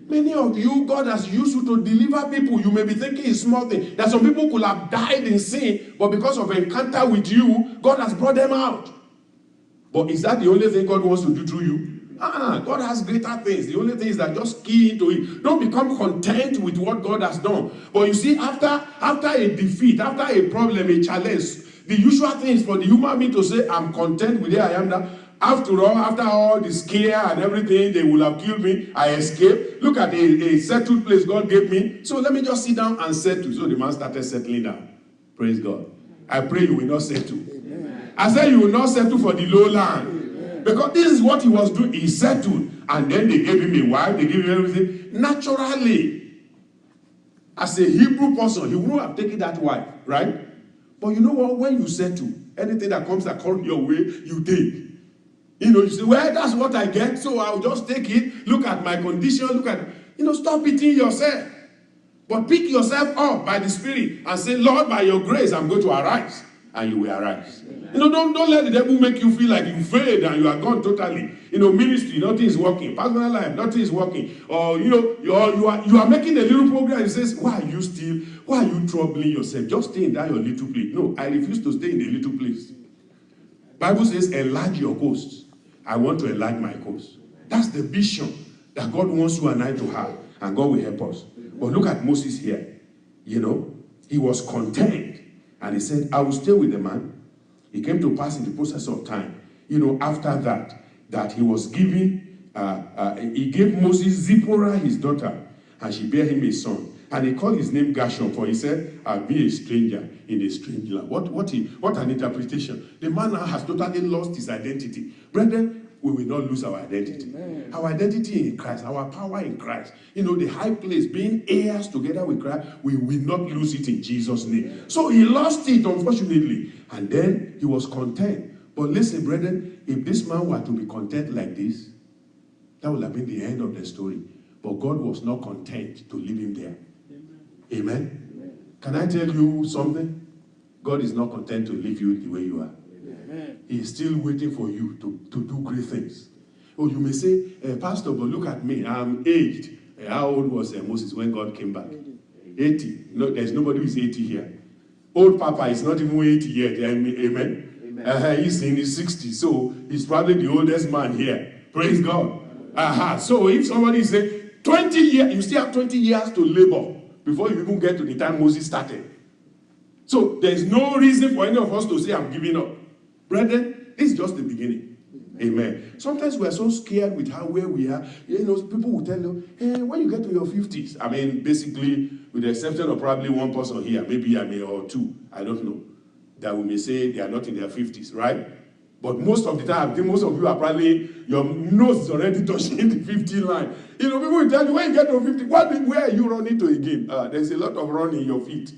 Many of you, God has used you to deliver people. You may be thinking it's small thing. That some people could have died in sin, but because of an encounter with you, God has brought them out. But is that the only thing God wants to do through you? God has greater things. The only thing is that just key into it. Don't become content with what God has done. But you see, after a defeat, after a problem, a challenge, the usual thing is for the human being to say, I'm content with where I am now. After all the scare and everything, they will have killed me. I escaped. Look at a settled place God gave me. So let me just sit down and settle. So the man started settling down. Praise God. I pray you will not settle. Amen. I said you will not settle for the low land. Amen. Because this is what he was doing. He settled. And then they gave him a wife. They gave him everything. Naturally, as a Hebrew person, he wouldn't have taken that wife. Right? But you know what? When you settle, anything that comes your way, you take. You know, you say, well, that's what I get, so I'll just take it. Look at my condition. Look at, stop beating yourself. But pick yourself up by the Spirit and say, Lord, by your grace, I'm going to arise. And you will arise. Amen. Don't let the devil make you feel like you failed and you are gone totally. Ministry, nothing is working. Personal life, nothing is working. Or, you are making a little progress. He says, why are you troubling yourself? Just stay in that your little place. No, I refuse to stay in a little place. Bible says, enlarge your coast. I want to enlarge my coast. That's the vision that God wants you and I to have. And God will help us. But look at Moses here. He was content. And he said, I will stay with the man. It came to pass in the process of time. After that he was giving, he gave Moses Zipporah, his daughter. And she bare him a son. And he called his name Gershom, for he said, I'll be a stranger in a strange land. What an interpretation. The man now has totally lost his identity. Brethren, we will not lose our identity. Amen. Our identity in Christ, our power in Christ. The high place, being heirs together with Christ, we will not lose it in Jesus' name. Amen. So he lost it, unfortunately. And then he was content. But listen, brethren, if this man were to be content like this, that would have been the end of the story. But God was not content to leave him there. Amen. Amen. Can I tell you something? God is not content to leave you the way you are. Amen. He is still waiting for you to do great things. Oh, you may say, Pastor, but look at me. I'm aged. How old was Moses when God came back? 80. No, there's nobody who is 80 here. Old Papa is not even 80 yet. Amen. Amen. He's in his 60s, so he's probably the oldest man here. Praise God. So if somebody say 20 years, you still have 20 years to labor before you even get to the time Moses started. So there's no reason for any of us to say, I'm giving up. Brethren, this is just the beginning. Amen. Sometimes we are so scared with where we are. People will tell you, when you get to your 50s, I mean, basically, with the exception of probably one person here, maybe or two, I don't know, that we may say they are not in their 50s, right? But most of the time, I think most of you are probably, your nose is already touching the 50 line. People will tell you, when you get to 50, where are you running to again? There's a lot of run in your feet.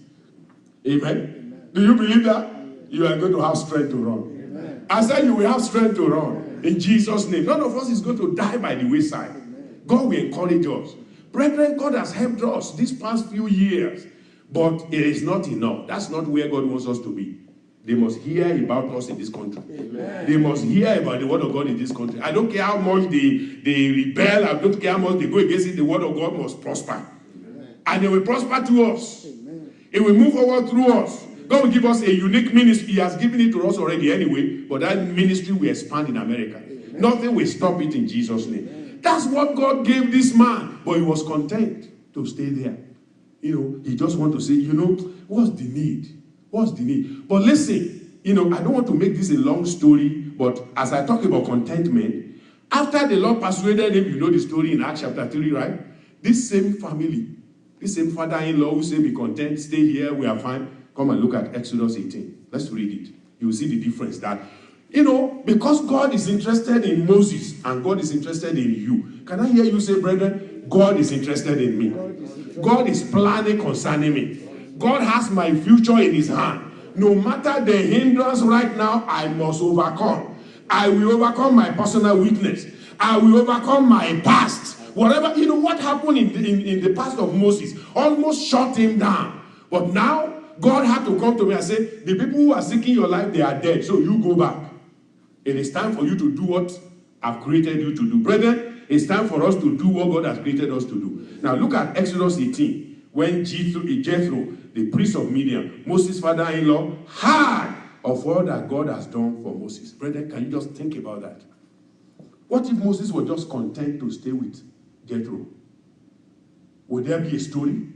Amen? Amen. Do you believe that? You are going to have strength to run. Amen. I said you will have strength to run. Amen. In Jesus' name. None of us is going to die by the wayside. God will encourage us. Brethren, God has helped us these past few years, but it is not enough. That's not where God wants us to be. They must hear about us in this country. Amen. They must hear about the word of God in this country. I don't care how much they rebel. I don't care how much they go against it. The word of God must prosper. Amen. And it will prosper to us. Amen. It will move forward through us. God will give us a unique ministry. He has given it to us already anyway, but that ministry will expand in America. Amen. Nothing will stop it in Jesus' name. Amen. That's what God gave this man, but he was content to stay there. You know, he just want to say, you know, what's the need? What's the need? But listen, you know, I don't want to make this a long story, but as I talk about contentment, after the Lord persuaded him, you know the story in Acts chapter 3, right? This same family, this same father-in-law who said, be content, stay here, we are fine. Come and look at Exodus 18. Let's read it. You will see the difference that, you know, because God is interested in Moses and God is interested in you. Can I hear you say, brethren, God is interested in me. God is planning concerning me. God has my future in his hand. No matter the hindrance right now, I must overcome. I will overcome my personal weakness. I will overcome my past. Whatever, you know, what happened in the past of Moses almost shut him down. But now, God had to come to me and say, the people who are seeking your life, they are dead. So you go back. It is time for you to do what I've created you to do. Brethren, it's time for us to do what God has created us to do. Now look at Exodus 18. When Jethro, the priest of Midian, Moses' father-in-law, heard of all that God has done for Moses. Brethren, can you just think about that? What if Moses was just content to stay with Jethro? Would there be a story?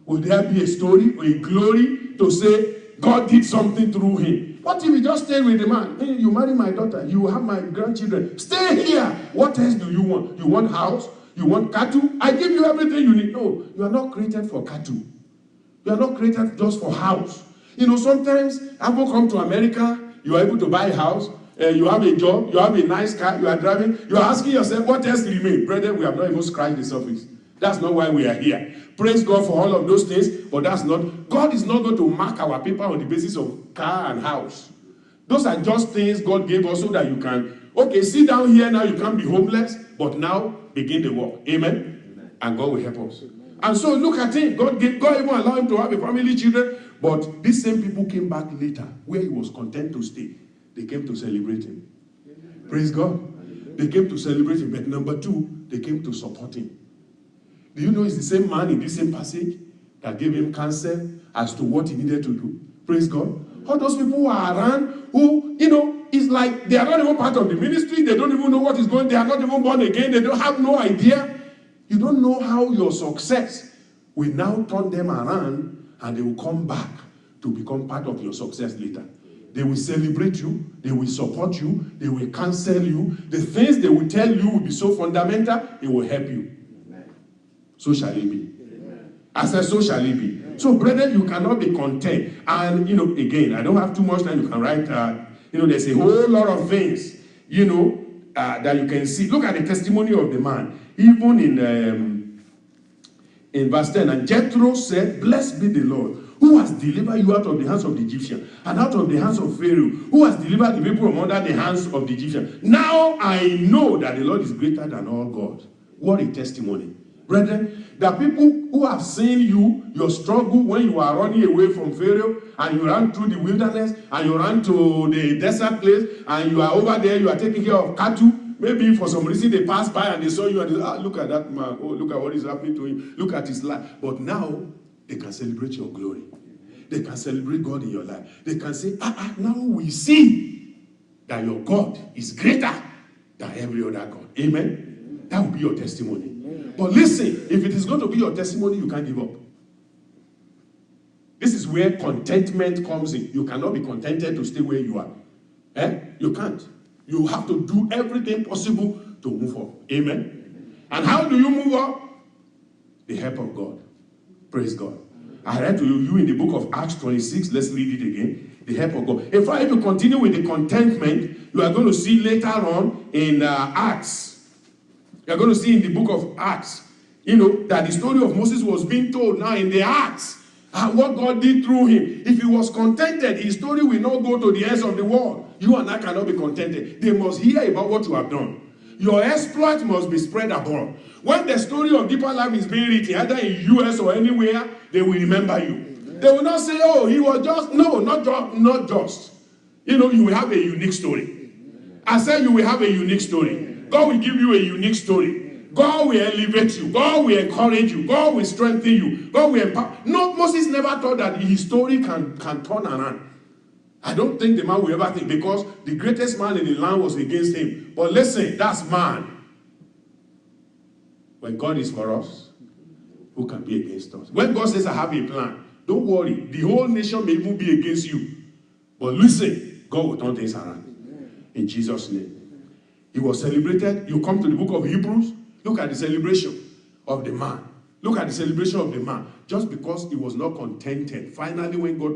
Would there be a story or a glory to say God did something through him? What if he just stayed with the man? Hey, you marry my daughter, you have my grandchildren. Stay here. What else do you want? You want house? You want cattle? I give you everything you need. No, you are not created for cattle. You are not created just for house. You know, sometimes people come to America, you are able to buy a house, you have a job, you have a nice car, you are driving, you are asking yourself, what else remains? Brethren, we have not even scratched the surface. That's not why we are here. Praise God for all of those things, but that's not, God is not going to mark our people on the basis of car and house. Those are just things God gave us so that you can, okay, sit down here now, you can't be homeless, but now begin the work. Amen? Amen. And God will help us. Amen. And so look at him. God even allowed him to have a family, children, but these same people came back later where he was content to stay. They came to celebrate him. Amen. Praise God. Amen. They came to celebrate him, but number two, they came to support him. Do you know it's the same man in this same passage that gave him counsel as to what he needed to do? Praise God. All those people who are around who, you know, it's like they are not even part of the ministry. They don't even know what is going on. They are not even born again. They don't have no idea. You don't know how your success will now turn them around and they will come back to become part of your success later. They will celebrate you. They will support you. They will counsel you. The things they will tell you will be so fundamental, it will help you. So shall it be. Amen. I said, so shall it be. Amen. So, brethren, you cannot be content. And, you know, again, I don't have too much time. You can write, you know, there's a whole lot of things, you know, that you can see. Look at the testimony of the man. Even in verse 10, and Jethro said, blessed be the Lord, who has delivered you out of the hands of the Egyptian, and out of the hands of Pharaoh, who has delivered the people from under the hands of the Egyptian. Now I know that the Lord is greater than all gods. What a testimony. Brethren, there are people who have seen you, your struggle when you are running away from Pharaoh, and you ran through the wilderness, and you ran to the desert place, and you are over there, you are taking care of cattle. Maybe for some reason they passed by and they saw you and they said, look at that man, oh, look at what is happening to him, look at his life. But now, they can celebrate your glory. They can celebrate God in your life. They can say, now we see that your God is greater than every other God. Amen? That will be your testimony. But listen, if it is going to be your testimony, you can't give up. This is where contentment comes in. You cannot be contented to stay where you are. You can't. You have to do everything possible to move up. Amen? And how do you move up? The help of God. Praise God. I read to you in the book of Acts 26. Let's read it again. The help of God. If you continue with the contentment, you are going to see later on in Acts. You are going to see in the book of Acts, you know, that the story of Moses was being told now in the Acts. What God did through him. If he was contented, his story will not go to the ends of the world. You and I cannot be contented. They must hear about what you have done. Your exploit must be spread abroad. When the story of Deeper Life is being written, either in US or anywhere, they will remember you. They will not say, oh, he was just, no, not just. You know, you will have a unique story. I said you will have a unique story. God will give you a unique story. God will elevate you. God will encourage you. God will strengthen you. God will empower. No, Moses never thought that his story can turn around. I don't think the man will ever think, because the greatest man in the land was against him. But listen, that's man. When God is for us, who can be against us? When God says, I have a plan, don't worry. The whole nation may even be against you. But listen, God will turn things around. In Jesus' name. He was celebrated. You come to the book of Hebrews, look at the celebration of the man. Look at the celebration of the man. Just because he was not contented. Finally, when God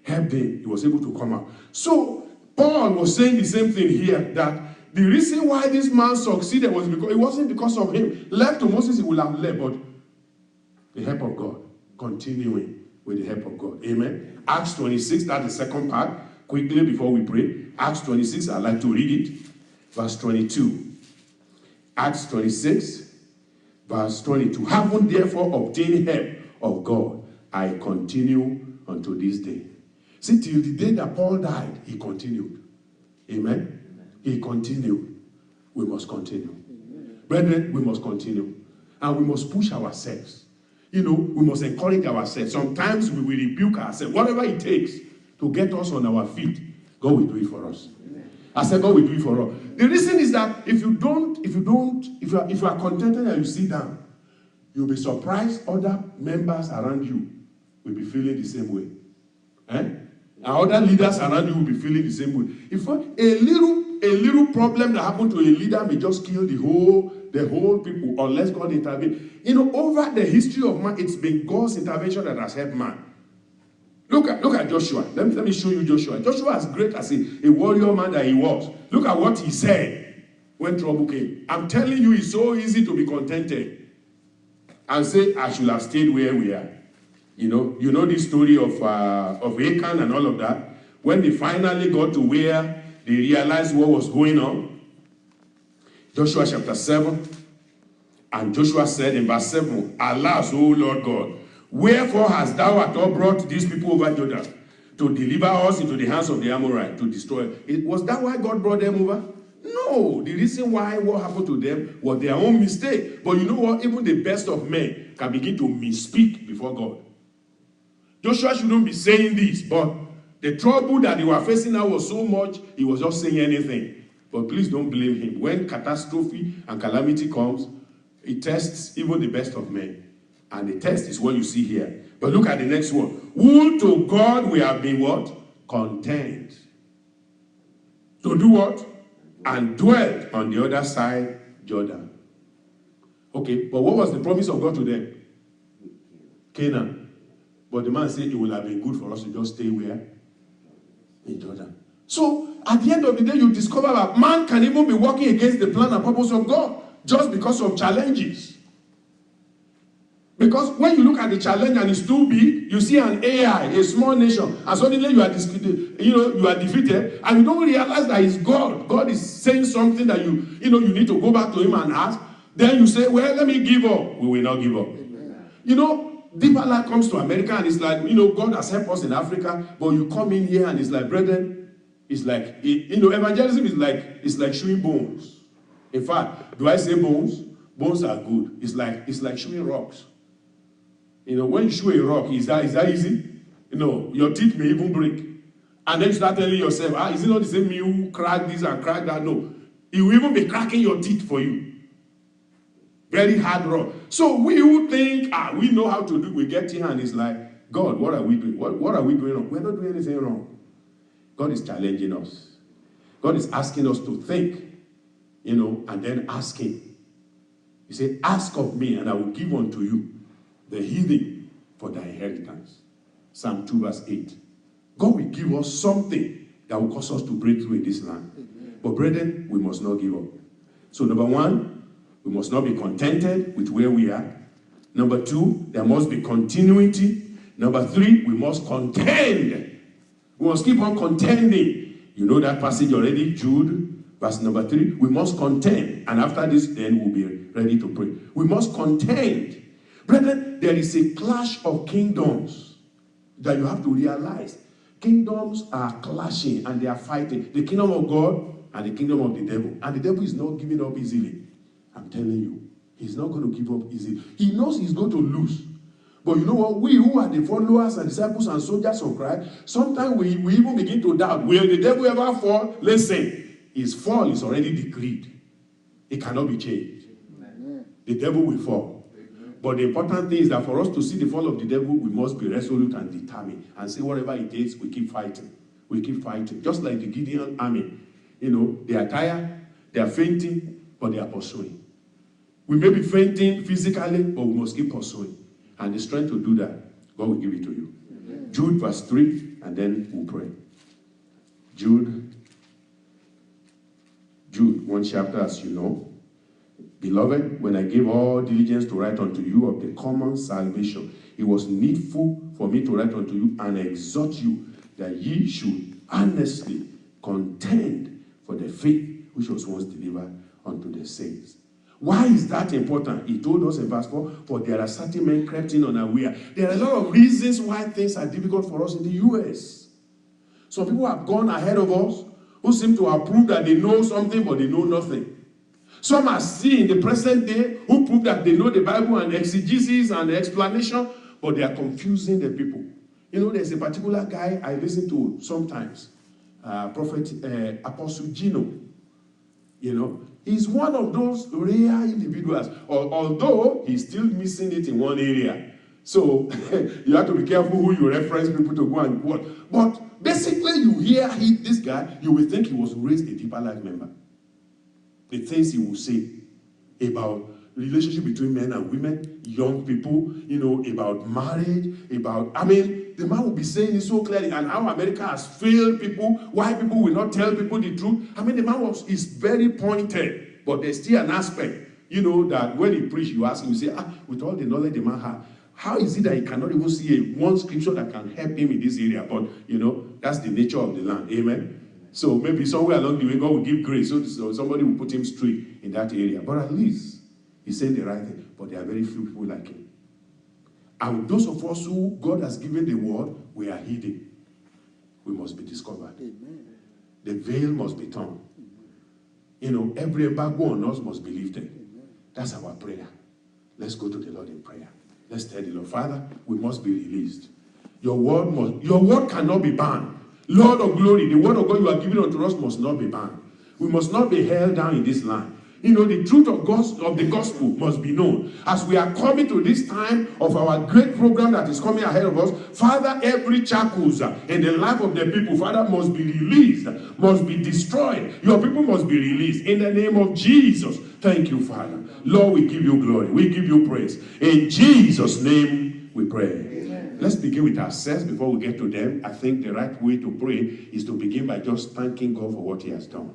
helped him, he was able to come out. So, Paul was saying the same thing here, that the reason why this man succeeded was because it wasn't because of him. Left to Moses, he would have left, but the help of God. Continuing with the help of God. Amen. Acts 26, that's the second part. Quickly before we pray. Acts 26, I'd like to read it. Verse 22. Acts 26, verse 22. Having therefore obtained help of God, I continue unto this day. See, till the day that Paul died, he continued. Amen? He continued. We must continue. Brethren, we must continue. And we must push ourselves. You know, we must encourage ourselves. Sometimes we will rebuke ourselves. Whatever it takes to get us on our feet, God will do it for us. I said God will do it for us. The reason is that if you are contented and you sit down, you'll be surprised other members around you will be feeling the same way. And other leaders around you will be feeling the same way. If a little problem that happened to a leader may just kill the whole people unless God intervenes. You know, over the history of man, it's been God's intervention that has helped man. Look at Joshua. Let me show you Joshua. Joshua, as great as a warrior man that he was, look at what he said when trouble came. I'm telling you, it's so easy to be contented and say, I should have stayed where we are. You know this story of Achan and all of that. When they finally got to where they realized what was going on, Joshua chapter 7, and Joshua said in verse 7, Alas, O Lord God, wherefore hast thou at all brought these people over Jordan to deliver us into the hands of the Amorites to destroy? Was that why God brought them over? No. The reason why what happened to them was their own mistake. But you know what? Even the best of men can begin to misspeak before God. Joshua shouldn't be saying this, but the trouble that they were facing now was so much, he was just saying anything. But please don't blame him. When catastrophe and calamity comes, it tests even the best of men. And the test is what you see here. But look at the next one. Who to God we have been what? Content. To do what? And dwelt on the other side, Jordan. Okay, but what was the promise of God to them? Canaan. But the man said it would have been good for us to just stay where? In Jordan. So, at the end of the day, you discover that man can even be working against the plan and purpose of God just because of challenges. Because when you look at the challenge and it's too big, you see an AI, a small nation, and suddenly you are defeated, and you don't realize that it's God. God is saying something that you need to go back to him and ask. Then you say, well, let me give up. We will not give up. You know, Deeper Life comes to America and it's like, God has helped us in Africa, but you come in here and it's like, brethren, it's like, evangelism is like chewing bones. In fact, do I say bones? Bones are good. It's like chewing rocks. When you chew a rock, is that easy? Your teeth may even break. And then you start telling yourself, is it not the same you crack this and crack that? No. It will even be cracking your teeth for you. Very hard rock. So we who think, we know how to do, we get here and it's like, God, what are we doing? What are we doing wrong? We're not doing anything wrong. God is challenging us. God is asking us to think, and then ask him. He said, ask of me and I will give unto you the heathen for thy inheritance. Psalm 2 verse 8. God will give us something that will cause us to break through in this land. But brethren, we must not give up. So number one, we must not be contented with where we are. Number two, there must be continuity. Number three, we must contend. We must keep on contending. You know that passage already, Jude, verse number 3. We must contend. And after this, then we'll be ready to pray. We must contend. Brethren, there is a clash of kingdoms that you have to realize. Kingdoms are clashing and they are fighting. The kingdom of God and the kingdom of the devil. And the devil is not giving up easily. I'm telling you, he's not going to give up easily. He knows he's going to lose. But you know what? We who are the followers and disciples and soldiers of Christ, sometimes we even begin to doubt, will the devil ever fall? Listen, his fall is already decreed. It cannot be changed. Amen. The devil will fall. Amen. But the important thing is that for us to see the fall of the devil, we must be resolute and determined and say whatever it is, we keep fighting. We keep fighting. Just like the Gideon army. You know, they are tired, they are fainting, but they are pursuing. We may be fainting physically, but we must keep pursuing. And the strength to do that, God will give it to you. Amen. Jude verse 3, and then we'll pray. Jude, one chapter, as you know. Beloved, when I gave all diligence to write unto you of the common salvation, it was needful for me to write unto you and exhort you that ye should earnestly contend for the faith which was once delivered unto the saints. Why is that important? He told us in verse 4, for there are certain men crept in unaware. There are a lot of reasons why things are difficult for us in the U.S. Some people have gone ahead of us who seem to have proved that they know something, but they know nothing. Some are still in the present day who prove that they know the Bible and exegesis and explanation, but they are confusing the people. You know, there's a particular guy I listen to sometimes, Apostle Gino. You know, he's one of those rare individuals, although he's still missing it in one area. So you have to be careful who you reference people to go and what. But basically, you hear this guy, you will think he was raised a Deeper Life member. The things he will say about relationship between men and women, young people, you know, about marriage, the man will be saying it so clearly, and how America has failed people, why people will not tell people the truth. The man is very pointed, but there's still an aspect, you know, that when he preach, you ask him, you say, with all the knowledge the man has, how is it that he cannot even see one scripture that can help him in this area? But, you know, that's the nature of the land. Amen? So maybe somewhere along the way, God will give grace, so somebody will put him straight in that area. But at least he's saying the right thing, but there are very few people like him. And those of us who God has given the word, we are hidden. We must be discovered. Amen. The veil must be torn. You know, every embargo on us must be lifted. Amen. That's our prayer. Let's go to the Lord in prayer. Let's tell the Lord, Father, we must be released. Your word cannot be banned. Lord of glory, the word of God you are giving unto us must not be banned. We must not be held down in this land. You know, the truth of the gospel must be known. As we are coming to this time of our great program that is coming ahead of us, Father, every shackles in the life of the people, Father, must be released, must be destroyed. Your people must be released in the name of Jesus. Thank you, Father. Lord, we give you glory. We give you praise. In Jesus' name we pray. Amen. Let's begin with ourselves before we get to them. I think the right way to pray is to begin by just thanking God for what he has done.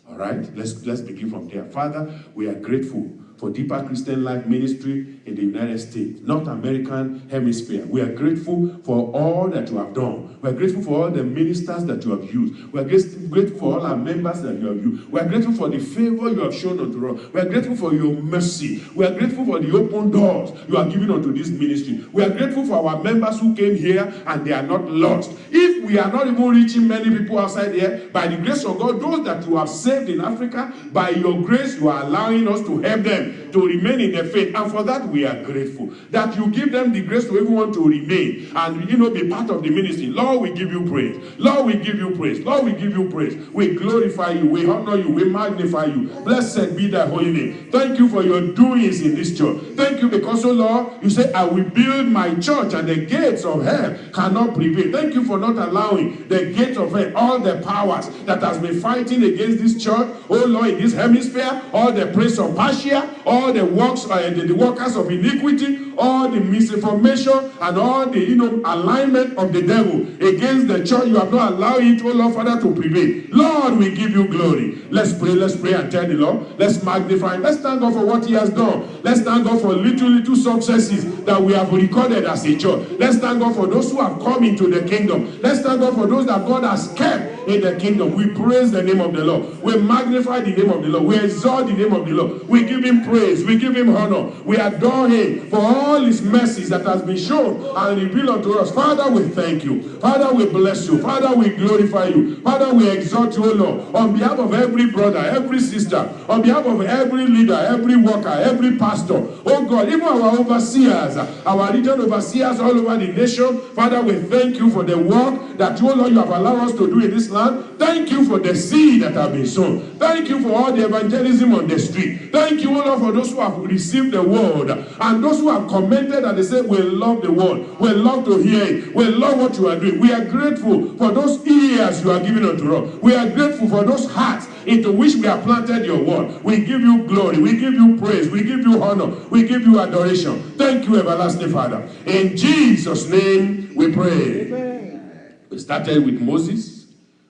All right, let's begin from there. Father, we are grateful for Deeper Christian Life Ministry in the United States, North American Hemisphere. We are grateful for all that you have done. We are grateful for all the ministers that you have used. We are grateful for all our members that you have used. We are grateful for the favor you have shown unto us. We are grateful for your mercy. We are grateful for the open doors you are giving unto this ministry. We are grateful for our members who came here and they are not lost. If we are not even reaching many people outside here, by the grace of God, those that you have saved in Africa, by your grace, you are allowing us to help them to remain in the faith. And for that, we are grateful. That you give them the grace to even want to remain and, you know, be part of the ministry. Lord, we give you praise. Lord, we give you praise. Lord, we give you praise. We glorify you. We honor you. We magnify you. Blessed be thy holy name. Thank you for your doings in this church. Thank you because, oh Lord, you say, I will build my church and the gates of hell cannot prevail. Thank you for not allowing the gates of hell, all the powers that has been fighting against this church, oh Lord, in this hemisphere, all the prince of Persia, all the works, the workers of iniquity, all the misinformation, and all the, you know, alignment of the devil against the church. You have not allowed it, oh Lord, Father, to prevail. Lord, we give you glory. Let's pray and tell the Lord. Let's magnify. Let's thank God for what he has done. Let's thank God for little successes that we have recorded as a church. Let's thank God for those who have come into the kingdom. Let's thank God for those that God has kept in the kingdom. We praise the name of the Lord. We magnify the name of the Lord. We exalt the name of the Lord. We give him praise. We give him honor. We adore him for all his mercies that has been shown and revealed unto us. Father, we thank you. Father, we bless you. Father, we glorify you. Father, we exalt you, O Lord, on behalf of every brother, every sister, on behalf of every leader, every worker, every pastor. Oh God, even our overseers, our region overseers all over the nation. Father, we thank you for the work that you, Lord, you have allowed us to do in this land. Thank you for the seed that have been sown. Thank you for all the evangelism on the street. Thank you, O Lord, for those who have received the word and those who have commented and they say, we love the word. We love to hear it. We love what you are doing. We are grateful for those ears you are giving unto us. We are grateful for those hearts into which we have planted your word. We give you glory. We give you praise. We give you honor. We give you adoration. Thank you, everlasting Father. In Jesus' name we pray. Amen. We started with Moses.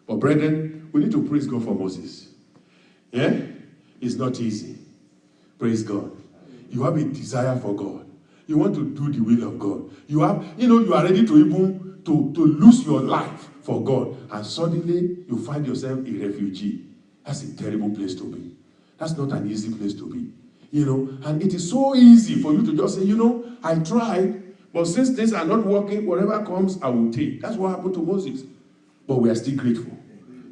But brethren, we need to praise God for Moses. Yeah? It's not easy. Praise God. You have a desire for God. You want to do the will of God. You are ready to even to lose your life for God. And suddenly you find yourself a refugee. That's a terrible place to be. That's not an easy place to be. And it is so easy for you to just say, I tried, but since things are not working, whatever comes, I will take. That's what happened to Moses. But we are still grateful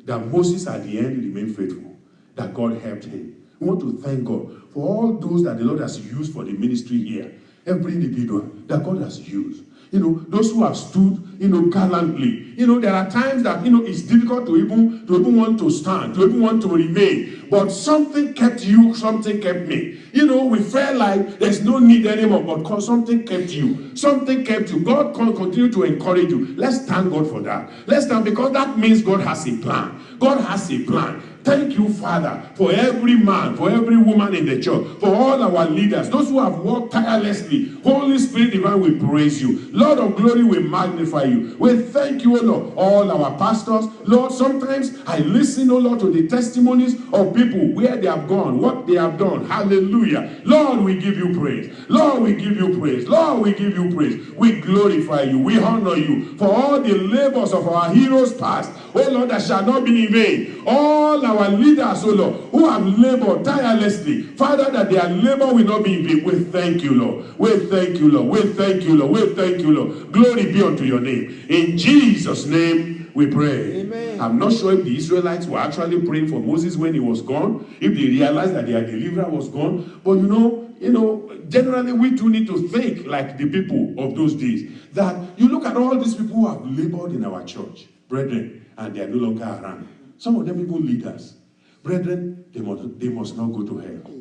that Moses at the end remained faithful, that God helped him. We want to thank God for all those that the Lord has used for the ministry here. Every individual that God has used. Those who have stood, gallantly. There are times that, it's difficult to even want to stand, to even want to remain. But something kept you, something kept me. We felt like there's no need anymore, but something kept you. Something kept you. God can continue to encourage you. Let's thank God for that. Let's thank, because that means God has a plan. God has a plan. Thank you, Father, for every man, for every woman in the church, for all our leaders, those who have worked tirelessly. Holy Spirit divine, we praise you. Lord of glory, we magnify you. We thank you, O Lord, all our pastors. Lord, sometimes I listen, O Lord, to the testimonies of people, where they have gone, what they have done. Hallelujah. Lord, we give you praise. Lord, we give you praise. Lord, we give you praise. We glorify you. We honor you for all the labors of our heroes past. O Lord, that shall not be in vain. All our leaders, O Lord, who have labored tirelessly, Father, that their labor will not be in vain. We thank you, Lord. We thank you, Lord. We thank you, Lord. We thank you, Lord. Glory be unto your name. In Jesus' name we pray. Amen. I'm not sure if the Israelites were actually praying for Moses when he was gone, if they realized that their deliverer was gone. But generally we too need to think like the people of those days. That you look at all these people who have labored in our church, brethren, and they are no longer around. Some of them even leaders. Brethren, they must not go to hell.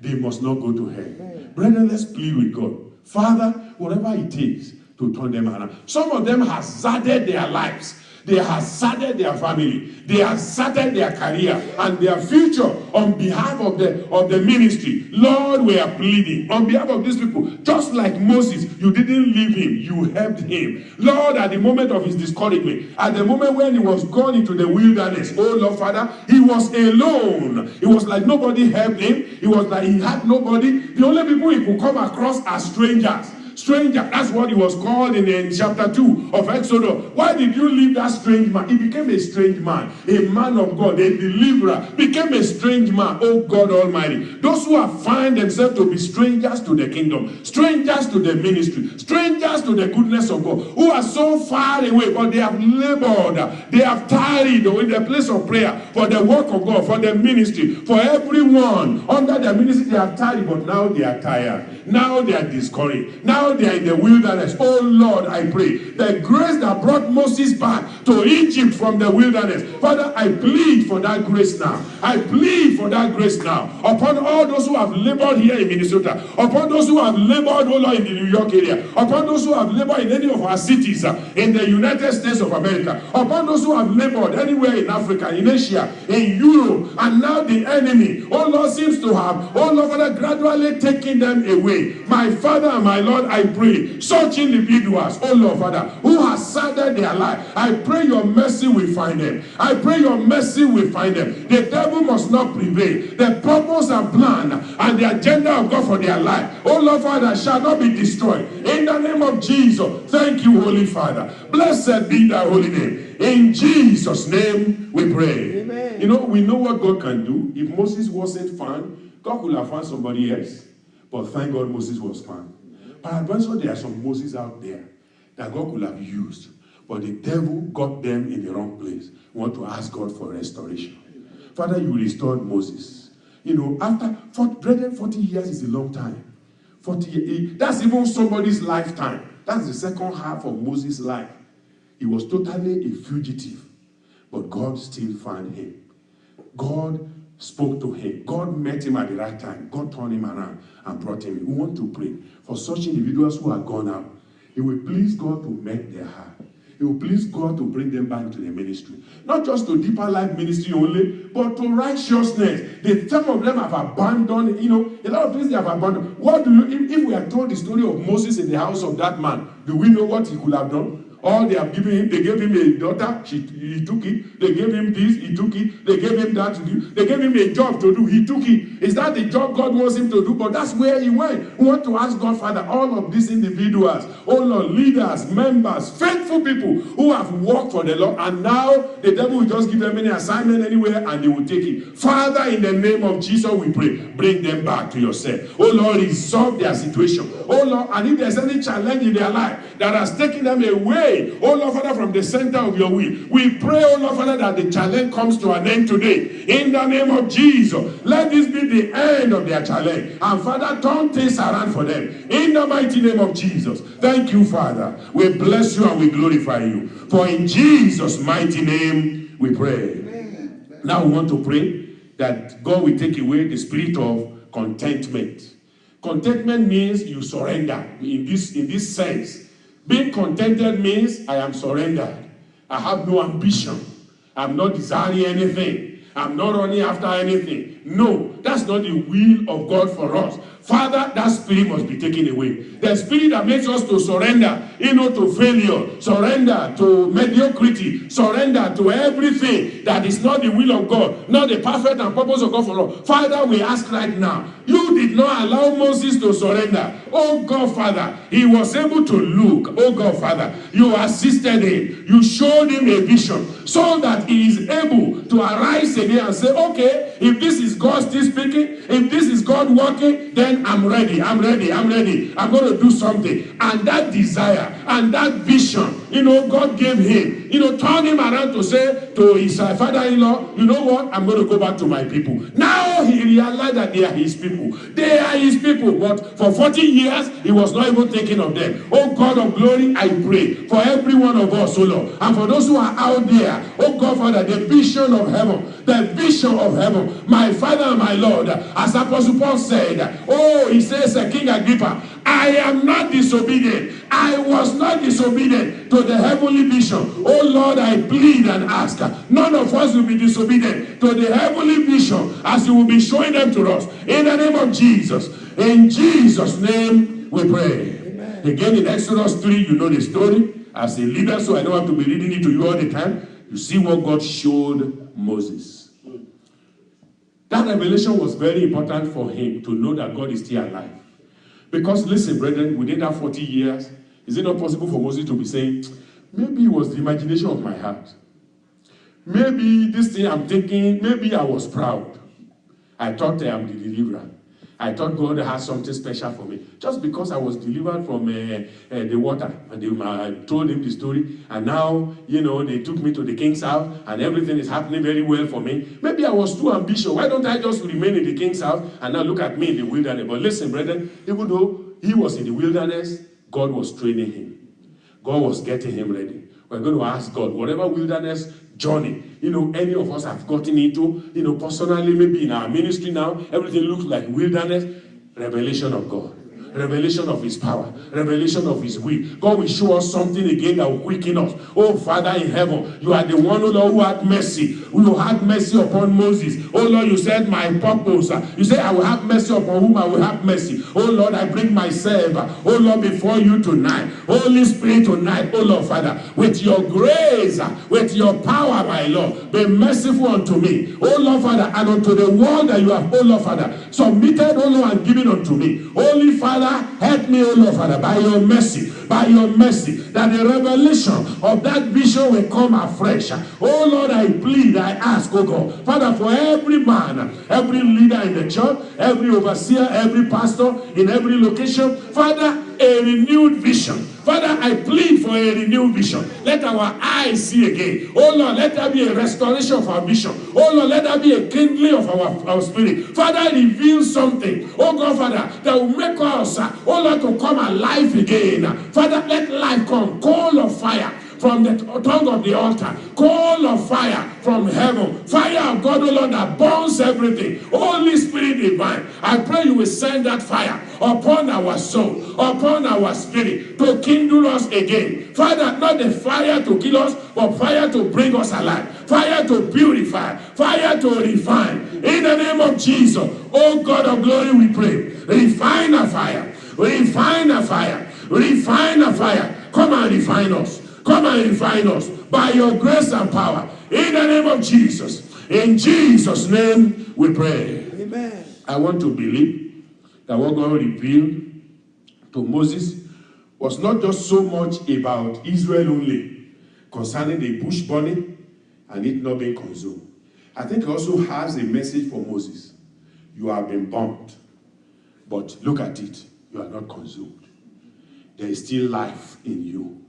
They must not go to hell. Brethren, let's plead with God. Father, whatever it takes to turn them around. Some of them have hazarded their lives. They have hazarded their family. They have hazarded their career and their future on behalf of the ministry. Lord, we are pleading on behalf of these people. Just like Moses, you didn't leave him. You helped him. Lord, at the moment of his discouragement, at the moment when he was gone into the wilderness, oh Lord, Father, he was alone. It was like nobody helped him. It was like he had nobody. The only people he could come across are strangers. Stranger, that's what he was called in chapter 2 of Exodus. Why did you leave that strange man? He became a strange man, a man of God, a deliverer, became a strange man. Oh God Almighty. Those who have found themselves to be strangers to the kingdom, strangers to the ministry, strangers to the goodness of God, who are so far away, but they have labored, they have tarried in the place of prayer for the work of God, for the ministry, for everyone under the ministry. They have tarried, but now they are tired. Now they are discouraged. Now they are in the wilderness. Oh Lord, I pray the grace that brought Moses back to Egypt from the wilderness, Father, I plead for that grace now. I plead for that grace now upon all those who have labored here in Minnesota, upon those who have labored, oh Lord, in the New York area, upon those who have labored in any of our cities in the United States of America, upon those who have labored anywhere in Africa, in Asia, in Europe, and now the enemy, oh Lord, seems to have, oh Lord, Father, gradually taking them away. My Father and my Lord, I pray, such individuals, oh Lord Father, who has saddened their life, I pray your mercy will find them. I pray your mercy will find them. The devil must not prevail. The purpose and plan and the agenda of God for their life, oh Lord Father, shall not be destroyed. In the name of Jesus, thank you, Holy Father. Blessed be thy holy name. In Jesus' name we pray. Amen. You know, we know what God can do. If Moses wasn't found, God could have found somebody else. But thank God Moses was found. Peradventure, there are some Moses out there that God could have used. But the devil got them in the wrong place. We want to ask God for restoration. Father, you restored Moses. You know, after 40 years is a long time. 40 years, that's even somebody's lifetime. That's the second half of Moses' life. He was totally a fugitive. But God still found him. God spoke to him. God met him at the right time. God turned him around and brought him in. We want to pray for such individuals who are gone out. It will please God to melt their heart. It will please God to bring them back to the ministry. Not just to deeper life ministry only, but to righteousness. Some of them have abandoned, you know, a lot of things they have abandoned. What do you, if we are told the story of Moses in the house of that man, do we know what he could have done? All they have given him, they gave him a daughter, he took it. They gave him this, he took it. They gave him that to do. They gave him a job to do, he took it. Is that the job God wants him to do? But that's where he went. We want to ask God, Father, all of these individuals, oh Lord, leaders, members, faithful people who have worked for the Lord, and now the devil will just give them any assignment anywhere and they will take it. Father, in the name of Jesus, we pray, bring them back to yourself. Oh Lord, resolve their situation. Oh Lord, and if there's any challenge in their life that has taken them away, oh Lord Father, from the center of your will, we pray, oh Lord Father, that the challenge comes to an end today. In the name of Jesus, let this be the end of their challenge. And Father, turn things around for them. In the mighty name of Jesus. Thank you, Father. We bless you and we glorify you. For in Jesus' mighty name we pray. Amen. Now we want to pray that God will take away the spirit of contentment. Contentment means you surrender in this sense. Being contented means I am surrendered. I have no ambition. I'm not desiring anything. I'm not running after anything. No, that's not the will of God for us. Father, that spirit must be taken away. The spirit that makes us to surrender, to failure, surrender to mediocrity, surrender to everything that is not the will of God, not the perfect and purpose of God for us. Father, we ask right now, you did not allow Moses to surrender. Oh God, Father, he was able to look. Oh God, Father, you assisted him. You showed him a vision so that he is able to arise again and say, okay, if this is God still speaking, if this is God working, then I'm ready. I'm going to do something. And that desire and that vision, God gave him, turned him around to say to his father-in-law, you know what, I'm going to go back to my people. Now he realized that they are his people. They are his people. But for 40 years, he was not even thinking of them. Oh God of glory, I pray for every one of us, oh Lord, and for those who are out there, oh God, Father, the vision of heaven, my Father and my Lord, as Apostle Paul said, he says, King Agrippa, I am not disobedient. I was not disobedient to the heavenly vision. Oh Lord, I plead and ask, none of us will be disobedient to the heavenly vision as you will be showing them to us. In the name of Jesus. In Jesus' name we pray. Amen. Again in Exodus 3, you know the story. As a leader, so I don't have to be reading it to you all the time. You see what God showed Moses. That revelation was very important for him to know that God is still alive. Because listen, brethren, within that 40 years, is it not possible for Moses to be saying, maybe it was the imagination of my heart. Maybe this thing I'm thinking, maybe I was proud. I thought I am the deliverer. I thought God had something special for me. Just because I was delivered from the water. And I told him the story. And now, they took me to the king's house. And everything is happening very well for me. Maybe I was too ambitious. Why don't I just remain in the king's house? And now look at me in the wilderness. But listen, brethren, even though he was in the wilderness, God was training him. God was getting him ready. We're going to ask God, whatever wilderness journey, any of us have gotten into, personally, maybe in our ministry now, everything looks like wilderness, revelation of God. revelation of his power, revelation of his will. God will show us something again that will quicken us. Oh, Father in heaven, you are the one, oh Lord, who had mercy. You had mercy upon Moses. Oh Lord, you said my purpose. You said I will have mercy upon whom I will have mercy. Oh Lord, I bring myself, oh Lord, before you tonight. Holy Spirit, tonight, oh Lord, Father, with your grace, with your power, my Lord, be merciful unto me. Oh Lord, Father, and unto the word that you have, oh Lord, Father, submitted, oh Lord, and given unto me. Holy Father, help me, oh Lord, Father, by your mercy, that the revelation of that vision will come afresh. Oh Lord, I plead, I ask, oh God, Father, for every man, every leader in the church, every overseer, every pastor in every location, Father, a renewed vision. Father, I plead for a renewed vision. Let our eyes see again. Oh Lord, let there be a restoration of our vision. Oh Lord, let there be a kindling of our spirit. Father, reveal something, oh God, Father, that will make us, oh Lord, to come alive again. Father, let life come, coal of fire from the tongue of the altar, coal of fire from heaven, fire of God, oh Lord, that burns everything. Holy Spirit divine, I pray you will send that fire upon our soul, upon our spirit, to kindle us again. Father, not the fire to kill us, but fire to bring us alive, fire to purify, fire to refine. In the name of Jesus, oh God of glory, we pray. Refine our fire, refine our fire, refine our fire. Come and refine us. Come and refine us by your grace and power. In the name of Jesus. In Jesus' name we pray. Amen. I want to believe that what God revealed to Moses was not just so much about Israel only, concerning the bush burning and it not being consumed. I think he also has a message for Moses. You have been burnt, but look at it. You are not consumed. There is still life in you.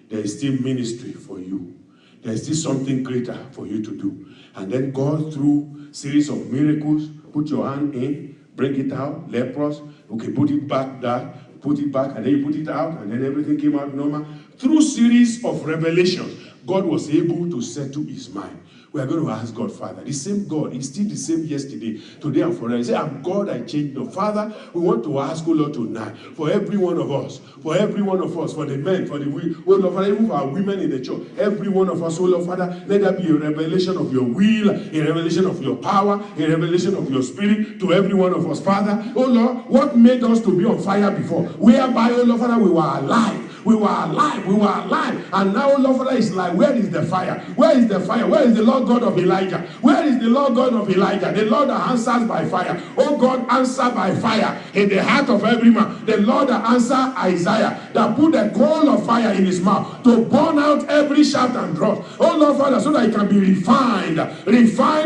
There is still ministry for you. There is still something greater for you to do. And then God, through series of miracles, put your hand in, bring it out, leprous, okay, put it back there, put it back, and then you put it out, and then everything came out normal. Through series of revelations, God was able to settle his mind. We are going to ask God, Father, the same God is still the same yesterday, today, and forever. Say, I'm God, I changed no. Father, we want to ask, oh Lord, tonight, for every one of us, for the men, for the women, oh Lord, Father, even for our women in the church, every one of us, oh Lord, Father, let there be a revelation of your will, a revelation of your power, a revelation of your spirit to every one of us. Father, oh Lord, what made us to be on fire before? Whereby, oh Lord, Father, we were alive. We were alive, and now, Lord Father, is like, where is the fire? Where is the fire? Where is the Lord God of Elijah? Where is the Lord God of Elijah? The Lord that answers by fire. Oh God, answer by fire in the heart of every man. The Lord that answered Isaiah, that put a coal of fire in his mouth to burn out every shaft and dross. Oh Lord Father, so that it can be refined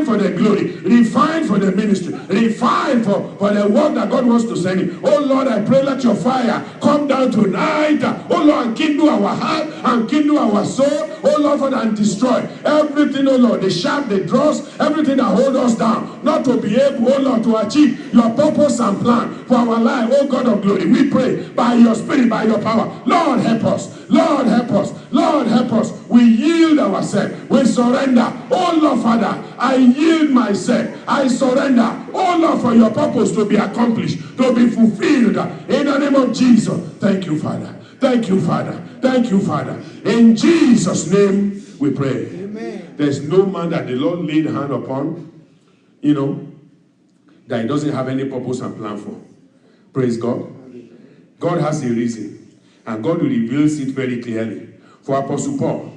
for the glory, refined for the ministry, refined for the work that God wants to send him. Oh Lord, I pray, let your fire come down tonight. Oh Lord, and kindle our heart and kindle our soul, oh Lord, Father, and destroy everything, oh Lord, the shaft, the dross, everything that hold us down, not to be able, oh Lord, to achieve your purpose and plan for our life. Oh God of glory, we pray by your spirit, by your power. Lord, help us. Lord, help us. Lord, help us. We yield ourselves. We surrender. Oh Lord, Father, I yield myself. I surrender. Oh Lord, for your purpose to be accomplished, to be fulfilled. In the name of Jesus. Thank you, Father. Thank you, Father. Thank you, Father. In Jesus' name we pray. Amen. There's no man that the Lord laid hand upon, that he doesn't have any purpose and plan for. Praise God. God has a reason, and God reveals it very clearly. For Apostle Paul,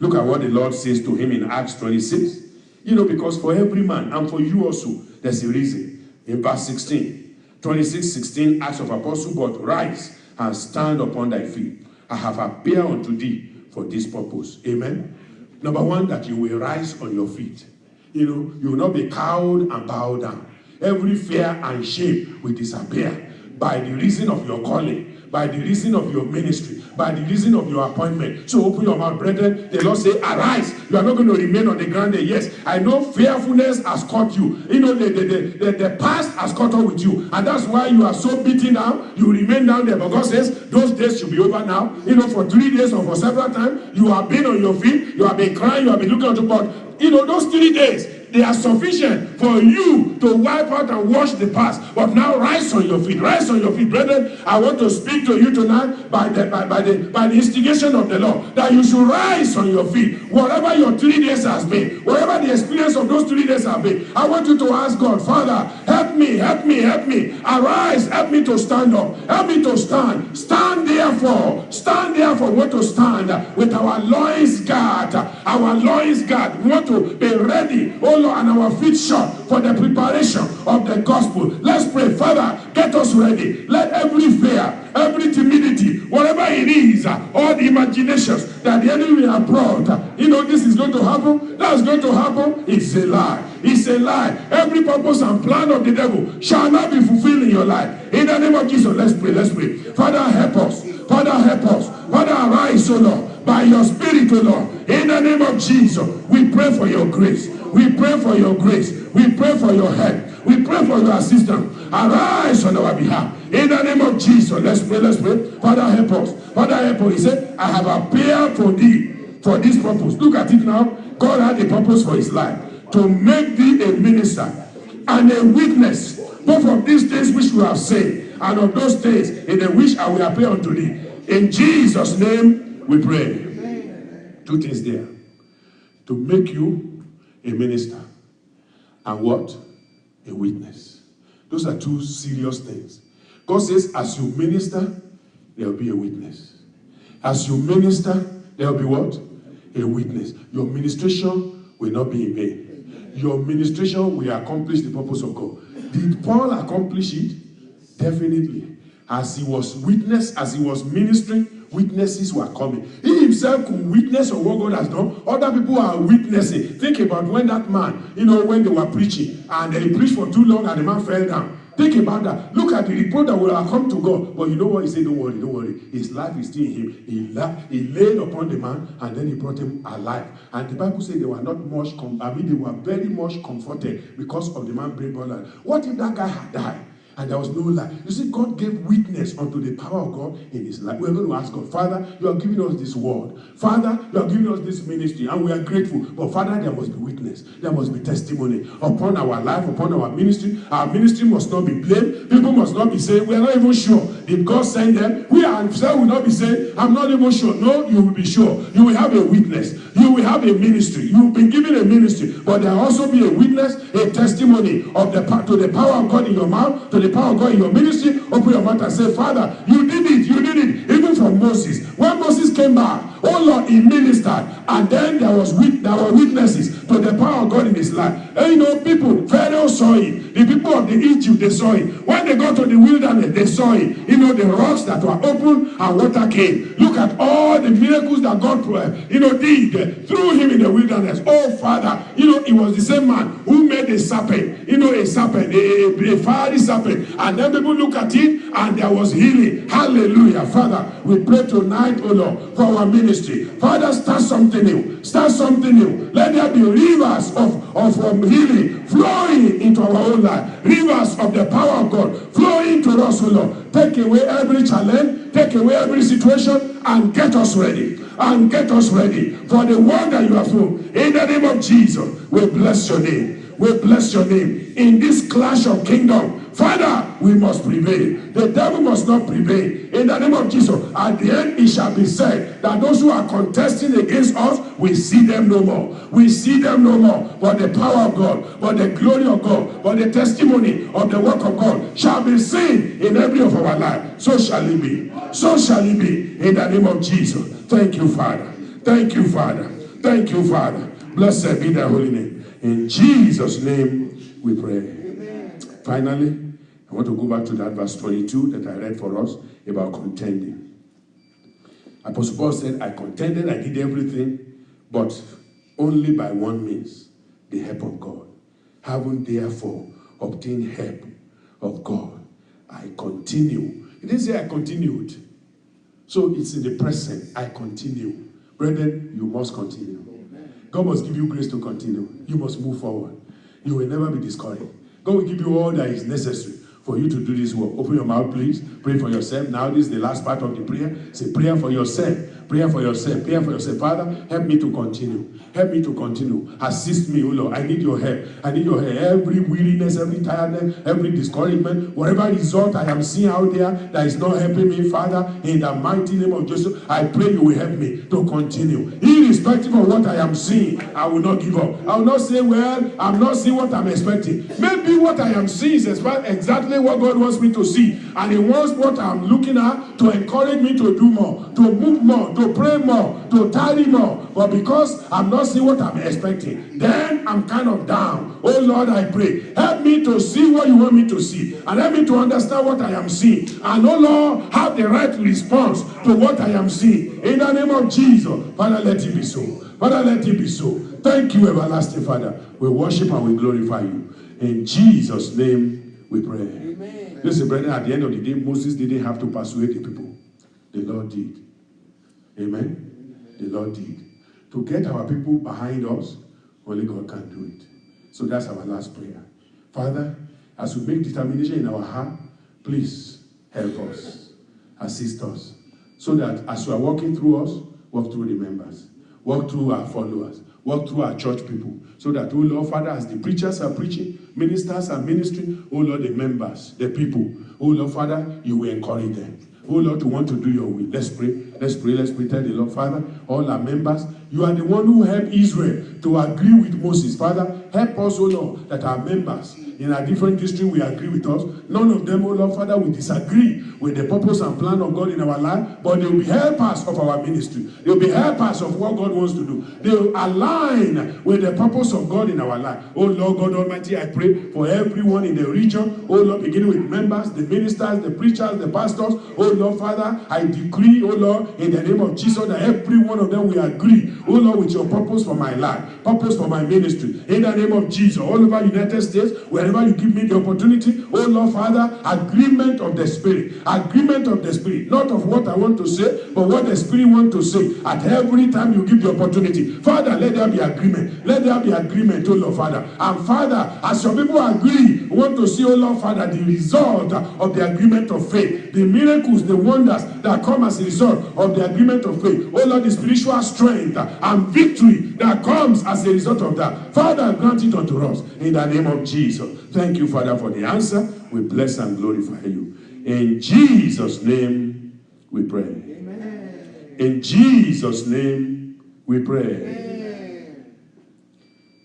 look at what the Lord says to him in Acts 26. Because for every man, and for you also, there's a reason. In verse 16. 26:16, Acts of Apostle, but rise and stand upon thy feet. I have appeared unto thee for this purpose. Amen. Number one, that you will rise on your feet. You will not be cowed and bowed down. Every fear and shame will disappear by the reason of your calling, by the reason of your ministry, by the reason of your appointment. So open your mouth, brethren. The Lord say, arise. You are not going to remain on the ground there. Yes, I know fearfulness has caught you. The past has caught up with you. And that's why you are so beaten down. You remain down there. But God says, those days should be over now. For 3 days or for several times, you have been on your feet. You have been crying. You have been looking at the board. Those 3 days, They are sufficient for you to wipe out and wash the past. But now rise on your feet. Rise on your feet, brethren. I want to speak to you tonight by the instigation of the Lord, that you should rise on your feet. Whatever your 3 days has been, whatever the experience of those 3 days have been, I want you to ask God, Father, help me, help me, help me. Arise, help me to stand up. Help me to stand. Stand therefore. We want to stand with our loins guard. Our loins guard. We want to be ready, oh Lord, and our feet short for the preparation of the gospel. Let's pray. Father, get us ready. Let every fear, every timidity, whatever it is, all the imaginations that the enemy has brought, this is going to happen, that's going to happen, it's a lie. It's a lie. Every purpose and plan of the devil shall not be fulfilled in your life. In the name of Jesus, let's pray. Let's pray. Father, help us. Father, help us. Father, arise, O Lord, by your spirit, O Lord. In the name of Jesus, we pray for your grace. We pray for your grace. We pray for your help. We pray for your assistance. Arise on our behalf. In the name of Jesus, let's pray. Let's pray. Father, help us. Father, help us. He said, I have appeared for thee for this purpose. Look at it now. God had a purpose for his life, to make thee a minister and a witness, both of these things which we have said, and of those things in the which I will appear unto thee. In Jesus' name we pray. 2 things there. To make you a minister and what? A witness. Those are 2 serious things. God says, as you minister, there will be a witness. As you minister, there will be what? A witness. Your ministration will not be in vain. Your ministration will accomplish the purpose of God. Did Paul accomplish it? Definitely. As he was witness, as he was ministering, witnesses were coming. He himself could witness of what God has done. Other people are witnessing. Think about when that man, when they were preaching, and they preached for too long and the man fell down. Think about that. Look at the report that will have come to God. But you know what he said? Don't worry, don't worry. His life is still in him. He laid upon the man, and then he brought him alive. And the Bible said they were not much, they were very much comforted because of the man being born alive. What if that guy had died and there was no life? You see, God gave witness unto the power of God in his life. We're going to ask God, Father, you are giving us this word. Father, you are giving us this ministry, and we are grateful. But Father, there must be witness. There must be testimony upon our life, upon our ministry. Our ministry must not be blamed. People must not be saying, we are not even sure. Did God send them? We ourselves will not be saying, I'm not even sure. No, you will be sure. You will have a witness. You will have a ministry. You will be given a ministry. But there will also be a witness, a testimony of to the power of God in your mouth, to the power of God in your ministry. Open your mouth and say, Father, you did it. You did it. Even from Moses. When Moses came back, oh Lord, he ministered. And then there were witnesses to the power of God in his life. And people, Pharaoh saw it. The people of the Egypt, they saw it. When they got to the wilderness, they saw it. The rocks that were open and water came. Look at all the miracles that God did through him in the wilderness. Oh Father, it was the same man who made a serpent, a serpent, a fiery serpent. And then people look at it and there was healing. Hallelujah. Father, we pray tonight, oh Lord, for our ministry. Father, start something new. Start something new. Let there be rivers of healing flowing into our own life. Rivers of the power of God flowing to us, oh Lord. Take away every challenge, take away every situation, and get us ready. And get us ready for the work that you have thrown. In the name of Jesus, we bless your name. We bless your name. In this clash of kingdom, Father, we must prevail. The devil must not prevail. In the name of Jesus, at the end it shall be said that those who are contesting against us, we see them no more. We see them no more. But the power of God, but the glory of God, but the testimony of the work of God shall be seen in every of our lives. So shall it be. So shall it be. In the name of Jesus. Thank you, Father. Thank you, Father. Thank you, Father. Blessed be thy holy name. In Jesus' name we pray. Amen. Finally, I want to go back to that verse 22 that I read for us about contending. Apostle Paul said, I contended, I did everything, but only by one means, the help of God. Having therefore obtained help of God, I continue. He didn't say I continued. So it's in the present, I continue. Brethren, you must continue. God must give you grace to continue. You must move forward. You will never be discouraged. God will give you all that is necessary for you to do this work. Open your mouth, please. Pray for yourself. Now, this is the last part of the prayer. Say prayer for yourself. Prayer for yourself. Prayer for yourself. Father, help me to continue. Help me to continue. Assist me, O Lord. I need your help. I need your help. Every weariness, every tiredness, every discouragement, whatever result I am seeing out there that is not helping me, Father, in the mighty name of Jesus, I pray you will help me to continue. Irrespective of what I am seeing, I will not give up. I will not say, well, I'm not seeing what I'm expecting. Maybe what I am seeing is exactly what God wants me to see. And he wants what I'm looking at to encourage me to do more, to move more, to pray more, to tarry more. But because I'm not seeing what I'm expecting, then I'm kind of down. Oh Lord, I pray, help me to see what you want me to see, and help me to understand what I am seeing. And oh Lord, have the right response to what I am seeing. In the name of Jesus, Father, let it be so. Father, let it be so. Thank you, everlasting Father. We worship and we glorify you. In Jesus' name we pray. Amen. Listen, brethren, at the end of the day, Moses didn't have to persuade the people. The Lord did. Amen? The Lord did. To get our people behind us, only God can do it. So that's our last prayer. Father, as we make determination in our heart, please help us, assist us, so that as you are walking through us, walk through the members, walk through our followers, walk through our church people, so that, oh Lord, Father, as the preachers are preaching, ministers are ministering, oh Lord, the members, the people, oh Lord, Father, you will encourage them. Oh Lord, to want to do your will. Let's pray. Let's pray. Let's pray. Tell the Lord, Father, all our members, you are the one who helped Israel to agree with Moses. Father, help us, oh Lord, that our members in a different district will agree with us. None of them, oh Lord, Father, will disagree with the purpose and plan of God in our life, but they will be helpers of our ministry. They will be helpers of what God wants to do. They will align with the purpose of God in our life. Oh Lord God Almighty, I pray for everyone in the region. Oh Lord, beginning with members, the ministers, the preachers, the pastors. Oh Lord, Father, I decree, oh Lord, in the name of Jesus, that every one of them will agree, oh Lord, with your purpose for my life, purpose for my ministry. In the name of Jesus, all over United States, wherever you give me the opportunity, oh Lord, Father, agreement of the Spirit, not of what I want to say, but what the Spirit wants to say. At every time you give the opportunity, Father, let there be agreement. Let there be agreement, oh Lord, Father. And Father, as your people agree, we want to see, oh Lord, Father, the result of the agreement of faith, the miracles, the wonders that come as a result of the agreement of faith. Oh Lord, the spiritual strength and victory that comes as a result of that. Father, grant it unto us in the name of Jesus. Thank you, Father, for the answer. We bless and glorify you. In Jesus' name we pray. Amen. In Jesus' name we pray. Amen.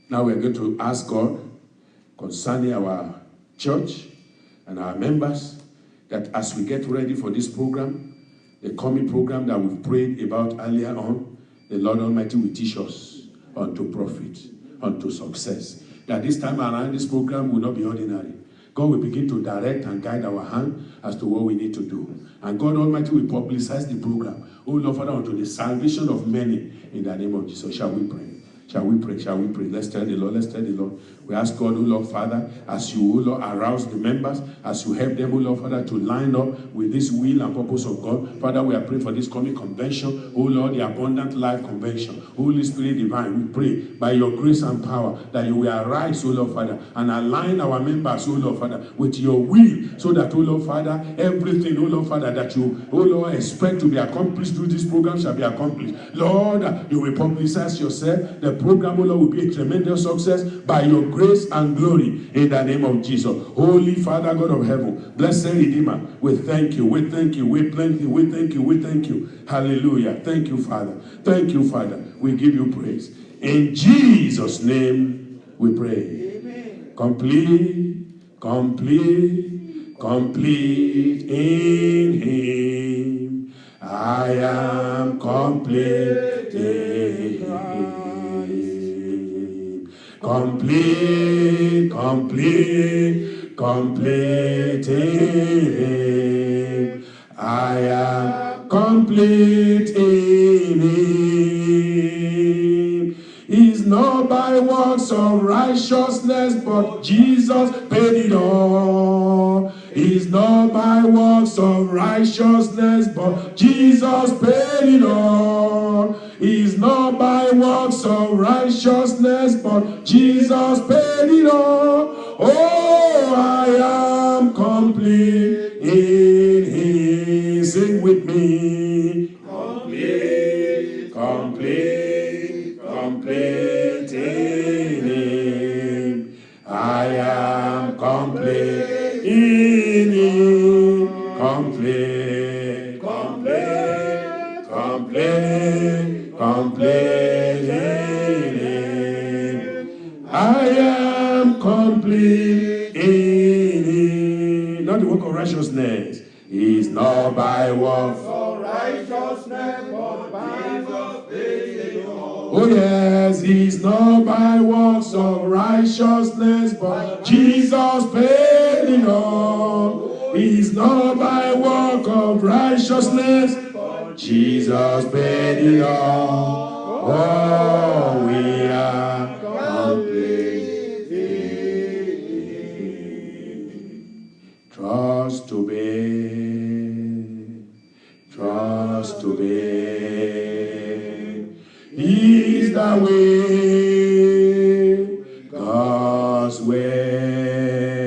Now we're going to ask God concerning our church and our members, that as we get ready for this program, the coming program that we've prayed about earlier on, the Lord Almighty will teach us unto profit, unto success. That this time around, this program will not be ordinary. God will begin to direct and guide our hand as to what we need to do. And God Almighty will publicize the program, oh Lord, Father, unto the salvation of many in the name of Jesus. Shall we pray? Shall we pray? Shall we pray? Let's tell the Lord. Let's tell the Lord. We ask God, oh Lord, Father, as you, oh Lord, arouse the members, as you help them, oh Lord, Father, to line up with this will and purpose of God. Father, we are praying for this coming convention, oh Lord, the Abundant Life Convention. Holy Spirit divine, we pray by your grace and power that you will arise, oh Lord, Father, and align our members, oh Lord, Father, with your will, so that, oh Lord, Father, everything, oh Lord, Father, that you, oh Lord, expect to be accomplished through this program shall be accomplished. Lord, you will publicize yourself. The program, oh Lord, will be a tremendous success by your grace and glory in the name of Jesus. Holy Father, God of heaven, blessed Redeemer, we thank you, we thank you, we thank you, we thank you, we thank you. Hallelujah. Thank you, Father. Thank you, Father. We give you praise. In Jesus' name we pray. Amen. Complete, complete, complete in Him. I am complete in Him. Complete, complete, complete in Him. I am complete in Him. It's not by works of righteousness, but Jesus paid it all. It's not by works of righteousness, but Jesus paid it all. It's not by works of righteousness, but Jesus paid it all. Oh, I am complete. complete in Him. Sing with me. Complete, complete, complete in Him. I am complete in Him. Complete, complete, complete, complete in Him. I am complete in Him. Not the work of righteousness. It's not by works of righteousness, but by Jesus paid all. Oh yes, it's not by works of righteousness, but Jesus paid it all. It's not by work of righteousness, but Jesus paid it all. Oh, we are complete. Trust, obey, trust, obey. Is the way, God's way.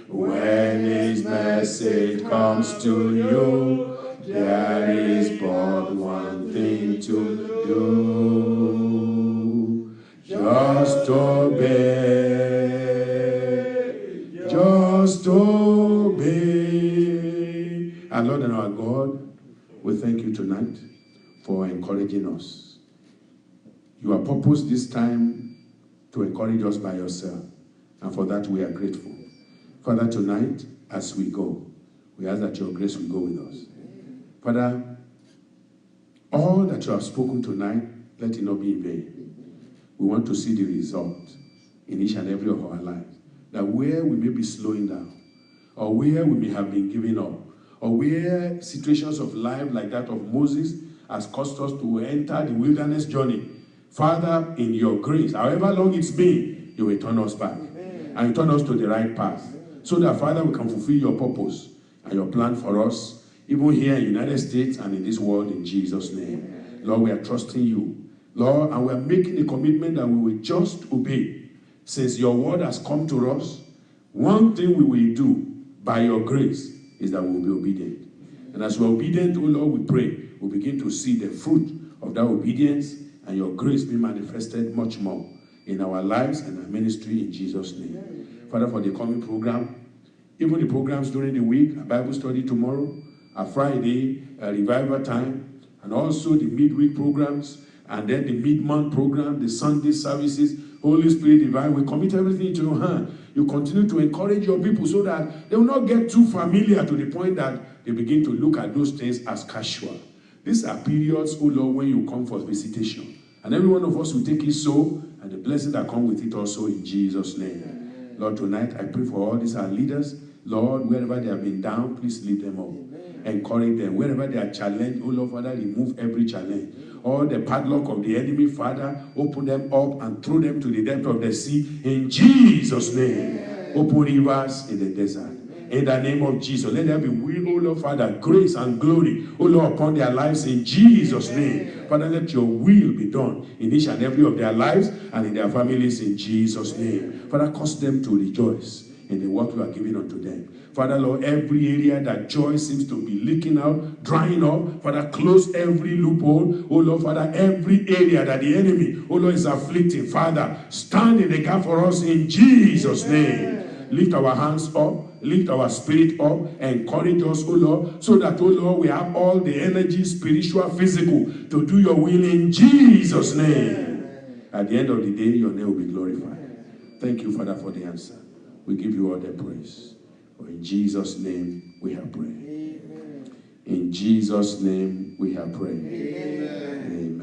When His message comes to you, there is but one thing to do. Just obey. Just obey. Our Lord and our God, we thank you tonight for encouraging us. You are purposed this time to encourage us by yourself, and for that we are grateful. Father, tonight, as we go, we ask that your grace will go with us. Father, all that you have spoken tonight, let it not be in vain. We want to see the result in each and every of our lives. That where we may be slowing down, or where we may have been giving up, or where situations of life like that of Moses has caused us to enter the wilderness journey, Father, in your grace, however long it's been, you will turn us back. Amen. And you turn us to the right path. So that, Father, we can fulfill your purpose and your plan for us, even here in the United States and in this world, in Jesus' name. Amen. Lord, we are trusting you. Lord, and we are making a commitment that we will just obey. Since your word has come to us, one thing we will do by your grace is that we will be obedient. And as we are obedient, oh Lord, we pray, we'll begin to see the fruit of that obedience and your grace be manifested much more in our lives and our ministry in Jesus' name. Father, for the coming program, even the programs during the week, a Bible study tomorrow, a Friday, a revival time, and also the midweek programs, and then the mid-month program, the Sunday services, Holy Spirit divine, we commit everything into your hand. You continue to encourage your people so that they will not get too familiar to the point that they begin to look at those things as casual. These are periods, oh Lord, when you come for visitation. And every one of us will take it so, and the blessing that come with it also in Jesus' name. Amen. Lord, tonight I pray for all these our leaders. Lord, wherever they have been down, please lift them up. Amen. Encourage them. Wherever they are challenged, oh Lord, Father, remove every challenge. All the padlock of the enemy, Father, open them up and throw them to the depth of the sea in Jesus' name. Amen. Open rivers in the desert. In the name of Jesus, let there be will, oh Lord, Father, grace and glory, oh Lord, upon their lives in Jesus' name. Father, let your will be done in each and every of their lives and in their families in Jesus' name. Father, cause them to rejoice in the work you are giving unto them. Father, Lord, every area that joy seems to be leaking out, drying up, Father, close every loophole. Oh Lord, Father, every area that the enemy, oh Lord, is afflicting. Father, stand in the gap for us in Jesus' name. Lift our hands up, lift our spirit up, encourage us, oh Lord, so that, oh Lord, we have all the energy, spiritual, physical, to do your will in Jesus' name. At the end of the day, your name will be glorified. Thank you, Father, for the answer. We give you all the praise. For in Jesus' name we have prayed. In Jesus' name we have prayed. Amen.